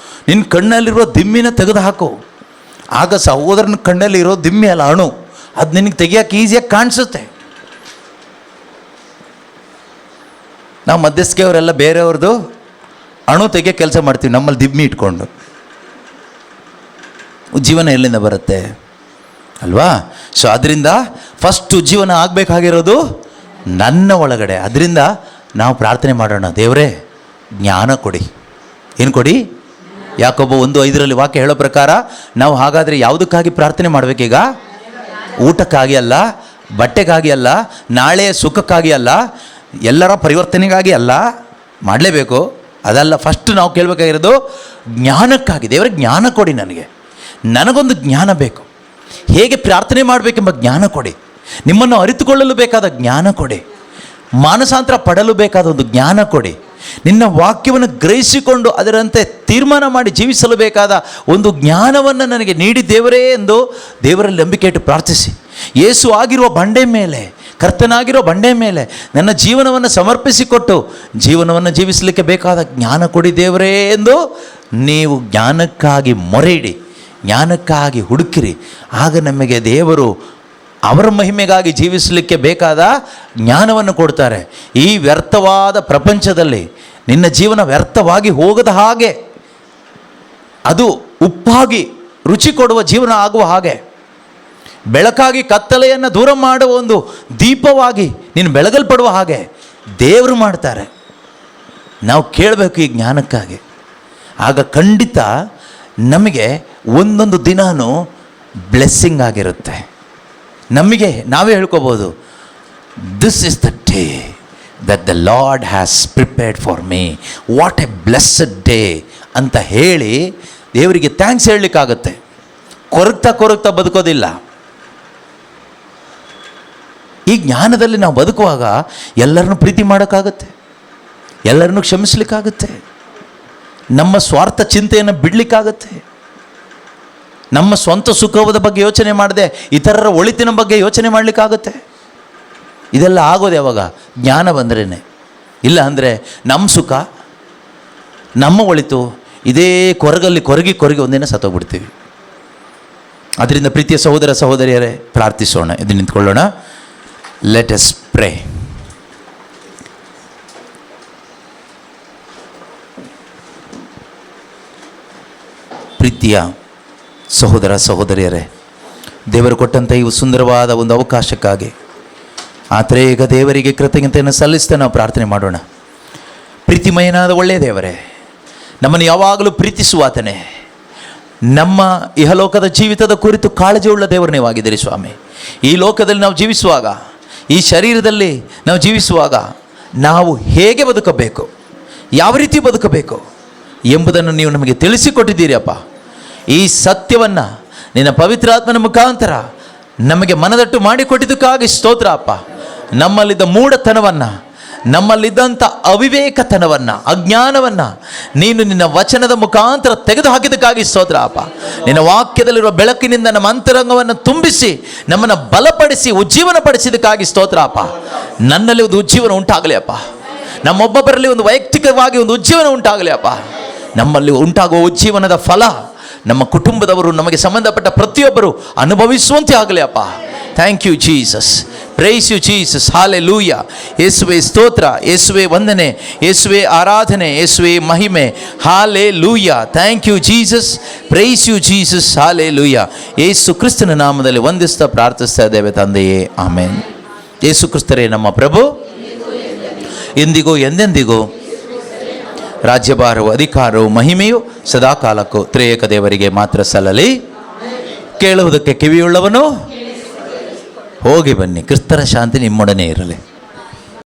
ನಿನ್ನ ಕಣ್ಣಲ್ಲಿರೋ ದಿಮ್ಮಿನ ತೆಗೆದು ಹಾಕು. ಆಗ ಸಹೋದರನ ಕಣ್ಣಲ್ಲಿ ಇರೋ ದಿಮ್ಮಿ ಅಲ್ಲ, ಅಣು, ಅದು ನಿನಗೆ ತೆಗಿಯೋಕೆ ಈಸಿಯಾಗಿ ಕಾಣಿಸುತ್ತೆ. ನಾವು ಮಧ್ಯಸ್ಥಿಕೆಯವರೆಲ್ಲ ಬೇರೆಯವ್ರದ್ದು ಅಣು ತೆಗಿಯೋ ಕೆಲಸ ಮಾಡ್ತೀವಿ, ನಮ್ಮಲ್ಲಿ ದಿಮ್ಮಿ ಇಟ್ಕೊಂಡು. ಉಜ್ಜೀವನ ಎಲ್ಲಿಂದ ಬರುತ್ತೆ ಅಲ್ವಾ? ಸೊ ಅದರಿಂದ ಫಸ್ಟ್ ಉಜ್ಜೀವನ ಆಗಬೇಕಾಗಿರೋದು ನನ್ನ ಒಳಗಡೆ. ಅದರಿಂದ ನಾವು ಪ್ರಾರ್ಥನೆ ಮಾಡೋಣ, ದೇವರೇ ಜ್ಞಾನ ಕೊಡಿ. ಏನು ಕೊಡಿ? ಯಾಕೊಬ್ಬ 1:5 ವಾಕ್ಯ ಹೇಳೋ ಪ್ರಕಾರ ನಾವು ಹಾಗಾದರೆ ಯಾವುದಕ್ಕಾಗಿ ಪ್ರಾರ್ಥನೆ ಮಾಡಬೇಕೀಗ? ಊಟಕ್ಕಾಗಿ ಅಲ್ಲ, ಬಟ್ಟೆಗಾಗಿ ಅಲ್ಲ, ನಾಳೆಯ ಸುಖಕ್ಕಾಗಿ ಅಲ್ಲ, ಎಲ್ಲರ ಪರಿವರ್ತನೆಗಾಗಿ ಅಲ್ಲ, ಮಾಡಲೇಬೇಕು ಅದಲ್ಲ. ಫಸ್ಟ್ ನಾವು ಕೇಳಬೇಕಾಗಿರೋದು ಜ್ಞಾನಕ್ಕಾಗಿ. ದೇವರೇ ಜ್ಞಾನ ಕೊಡಿ, ನನಗೊಂದು ಜ್ಞಾನ ಬೇಕು. ಹೇಗೆ ಪ್ರಾರ್ಥನೆ ಮಾಡಬೇಕೆಂಬ ಜ್ಞಾನ ಕೊಡಿ. ನಿಮ್ಮನ್ನು ಅರಿತುಕೊಳ್ಳಲು ಬೇಕಾದ ಜ್ಞಾನ ಕೊಡಿ. ಮಾನಸಾಂತರ ಪಡಲು ಬೇಕಾದ ಒಂದು ಜ್ಞಾನ ಕೊಡಿ. ನಿನ್ನ ವಾಕ್ಯವನ್ನು ಗ್ರಹಿಸಿಕೊಂಡು ಅದರಂತೆ ತೀರ್ಮಾನ ಮಾಡಿ ಜೀವಿಸಲು ಬೇಕಾದ ಒಂದು ಜ್ಞಾನವನ್ನು ನನಗೆ ನೀಡಿ ದೇವರೇ ಎಂದು ದೇವರಲ್ಲಿ ನಂಬಿಕೆ ಇಟ್ಟು ಪ್ರಾರ್ಥಿಸಿ. ಯೇಸು ಆಗಿರುವ ಬಂಡೆ ಮೇಲೆ, ಕರ್ತನಾಗಿರೋ ಬಂಡೆ ಮೇಲೆ ನನ್ನ ಜೀವನವನ್ನು ಸಮರ್ಪಿಸಿಕೊಟ್ಟು ಜೀವನವನ್ನು ಜೀವಿಸಲಿಕ್ಕೆ ಬೇಕಾದ ಜ್ಞಾನ ಕೊಡಿ ದೇವರೇ ಎಂದು ನೀವು ಜ್ಞಾನಕ್ಕಾಗಿ ಮೊರೆಯಿಡಿ, ಜ್ಞಾನಕ್ಕಾಗಿ ಹುಡುಕಿರಿ. ಆಗ ನಮಗೆ ದೇವರು ಅವರ ಮಹಿಮೆಗಾಗಿ ಜೀವಿಸಲಿಕ್ಕೆ ಬೇಕಾದ ಜ್ಞಾನವನ್ನು ಕೊಡ್ತಾರೆ. ಈ ವ್ಯರ್ಥವಾದ ಪ್ರಪಂಚದಲ್ಲಿ ನಿನ್ನ ಜೀವನ ವ್ಯರ್ಥವಾಗಿ ಹೋಗದ ಹಾಗೆ, ಅದು ಉಪ್ಪಾಗಿ ರುಚಿ ಕೊಡುವ ಜೀವನ ಆಗುವ ಹಾಗೆ, ಬೆಳಕಾಗಿ ಕತ್ತಲೆಯನ್ನು ದೂರ ಮಾಡುವ ಒಂದು ದೀಪವಾಗಿ ನೀನು ಬೆಳಗಲ್ಪಡುವ ಹಾಗೆ ದೇವರು ಮಾಡ್ತಾರೆ. ನಾವು ಕೇಳಬೇಕು ಈ ಜ್ಞಾನಕ್ಕಾಗಿ. ಆಗ ಖಂಡಿತ ನಮಗೆ ಒಂದೊಂದು ದಿನಾನೂ ಬ್ಲೆಸ್ಸಿಂಗ್ ಆಗಿರುತ್ತೆ. ನಮಗೆ ನಾವೇ ಹೇಳ್ಕೋಬೋದು, this is the day that the Lord has prepared for me, what a blessed day ಅಂತ ಹೇಳಿ ದೇವರಿಗೆ ಥ್ಯಾಂಕ್ಸ್ ಹೇಳಲಿಕ್ಕಾಗುತ್ತೆ. ಕೊರಗ್ತಾ ಬದುಕೋದಿಲ್ಲ. ಈ ಜ್ಞಾನದಲ್ಲಿ ನಾವು ಬದುಕುವಾಗ ಎಲ್ಲರನ್ನೂ ಪ್ರೀತಿ ಮಾಡೋಕ್ಕಾಗುತ್ತೆ, ಎಲ್ಲರನ್ನೂ ಕ್ಷಮಿಸ್ಲಿಕ್ಕಾಗುತ್ತೆ, ನಮ್ಮ ಸ್ವಾರ್ಥ ಚಿಂತೆಯನ್ನು ಬಿಡಲಿಕ್ಕಾಗುತ್ತೆ, ನಮ್ಮ ಸ್ವಂತ ಸುಖದ ಬಗ್ಗೆ ಯೋಚನೆ ಮಾಡದೆ ಇತರರ ಒಳಿತಿನ ಬಗ್ಗೆ ಯೋಚನೆ ಮಾಡಲಿಕ್ಕಾಗುತ್ತೆ. ಇದೆಲ್ಲ ಆಗೋದು ಯಾವಾಗ? ಜ್ಞಾನ ಬಂದ್ರೇ. ಇಲ್ಲ ಅಂದರೆ ನಮ್ಮ ಸುಖ, ನಮ್ಮ ಒಳಿತು ಇದೇ ಕೊರಗಿ ಒಂದಿನ ಸತ್ತೋಗ್ಬಿಡ್ತೀವಿ. ಅದರಿಂದ ಪ್ರೀತಿಯ ಸಹೋದರ ಸಹೋದರಿಯರೇ, ಪ್ರಾರ್ಥಿಸೋಣ. ಇದು ನಿಂತ್ಕೊಳ್ಳೋಣ. Let us pray. ಪ್ರೀತಿಯ ಸಹೋದರ ಸಹೋದರಿಯರೇ, ದೇವರು ಕೊಟ್ಟಂಥ ಈ ಸುಂದರವಾದ ಒಂದು ಅವಕಾಶಕ್ಕಾಗಿ ಆತ್ರೇಗ ದೇವರಿಗೆ ಕೃತಜ್ಞತೆಯನ್ನು ಸಲ್ಲಿಸ್ತಾ ನಾವು ಪ್ರಾರ್ಥನೆ ಮಾಡೋಣ. ಪ್ರೀತಿಮಯನಾದ ಒಳ್ಳೆಯ ದೇವರೇ, ನಮ್ಮನ್ನು ಯಾವಾಗಲೂ ಪ್ರೀತಿಸುವಾತನೇ, ನಮ್ಮ ಇಹಲೋಕದ ಜೀವಿತದ ಕುರಿತು ಕಾಳಜಿಯುಳ್ಳ ದೇವರು ನೀವಾಗಿದ್ದೀರಿ ಸ್ವಾಮಿ. ಈ ಲೋಕದಲ್ಲಿ ನಾವು ಜೀವಿಸುವಾಗ, ಈ ಶರೀರದಲ್ಲಿ ನಾವು ಜೀವಿಸುವಾಗ ನಾವು ಹೇಗೆ ಬದುಕಬೇಕು, ಯಾವ ರೀತಿ ಬದುಕಬೇಕು ಎಂಬುದನ್ನು ನೀವು ನಮಗೆ ತಿಳಿಸಿಕೊಟ್ಟಿದ್ದೀರಿ ಅಪ್ಪ. ಈ ಸತ್ಯವನ್ನು ನಿನ್ನ ಪವಿತ್ರಾತ್ಮನ ಮುಖಾಂತರ ನಮಗೆ ಮನದಟ್ಟು ಮಾಡಿಕೊಟ್ಟಿದ್ದಕ್ಕಾಗಿ ಸ್ತೋತ್ರ ಅಪ್ಪ. ನಮ್ಮಲ್ಲಿದ್ದ ಮೂಢತನವನ್ನು, ನಮ್ಮಲ್ಲಿದ್ದಂಥ ಅವಿವೇಕತನವನ್ನು, ಅಜ್ಞಾನವನ್ನು ನೀನು ನಿನ್ನ ವಚನದ ಮುಖಾಂತರ ತೆಗೆದು ಹಾಕಿದ್ದಕ್ಕಾಗಿ ಸ್ತೋತ್ರ ಅಪ್ಪ. ನಿನ್ನ ವಾಕ್ಯದಲ್ಲಿರುವ ಬೆಳಕಿನಿಂದ ನಮ್ಮ ಅಂತರಂಗವನ್ನು ತುಂಬಿಸಿ ನಮ್ಮನ್ನು ಬಲಪಡಿಸಿ ಉಜ್ಜೀವನ ಪಡಿಸಿದ್ದಕ್ಕಾಗಿ ಸ್ತೋತ್ರ ಅಪ್ಪ. ನನ್ನಲ್ಲಿ ಒಂದು ಉಜ್ಜೀವನ ಉಂಟಾಗಲಿ ಅಪ್ಪ. ನಮ್ಮೊಬ್ಬೊಬ್ಬರಲ್ಲಿ ಒಂದು ವೈಯಕ್ತಿಕವಾಗಿ ಒಂದು ಉಜ್ಜೀವನ ಉಂಟಾಗಲಿ ಅಪ್ಪ. ನಮ್ಮಲ್ಲಿ ಉಂಟಾಗುವ ಉಜ್ಜೀವನದ ಫಲ ನಮ್ಮ ಕುಟುಂಬದವರು, ನಮಗೆ ಸಂಬಂಧಪಟ್ಟ ಪ್ರತಿಯೊಬ್ಬರು ಅನುಭವಿಸುವಂತೆ ಆಗಲಿ ಅಪ್ಪ. Thank you Jesus, praise you Jesus, hallelujah. ಯೇಸುವೆ ಸ್ತೋತ್ರ, ಯೇಸುವೆ ವಂದನೆ, ಯೇಸುವೆ ಆರಾಧನೆ, ಯೇಸುವೆ ಮಹಿಮೆ, hallelujah. Thank you Jesus, praise you Jesus, hallelujah. ಯೇಸು ಕ್ರಿಸ್ತನ ನಾಮದಲ್ಲಿ ವಂದಿಸ್ತಾ ಪ್ರಾರ್ಥಿಸ್ತಾ ಇದ್ದೇವೆ ತಂದೆಯೇ, ಆಮೇನ್. ಯೇಸು ಕ್ರಿಸ್ತರೇ ನಮ್ಮ ಪ್ರಭು, ಎಂದಿಗೂ ಎಂದೆಂದಿಗೂ ರಾಜ್ಯಭಾರವು, ಅಧಿಕಾರವು, ಮಹಿಮೆಯು ಸದಾಕಾಲಕ್ಕೂ ತ್ರಿಯೇಕ ದೇವರಿಗೆ ಮಾತ್ರ ಸಲ್ಲಲಿ. ಕೇಳುವುದಕ್ಕೆ ಕಿವಿಯುಳ್ಳವನು ಹೋಗಿ ಬನ್ನಿ. ಕ್ರಿಸ್ತರ ಶಾಂತಿ ನಿಮ್ಮೊಡನೆ ಇರಲಿ.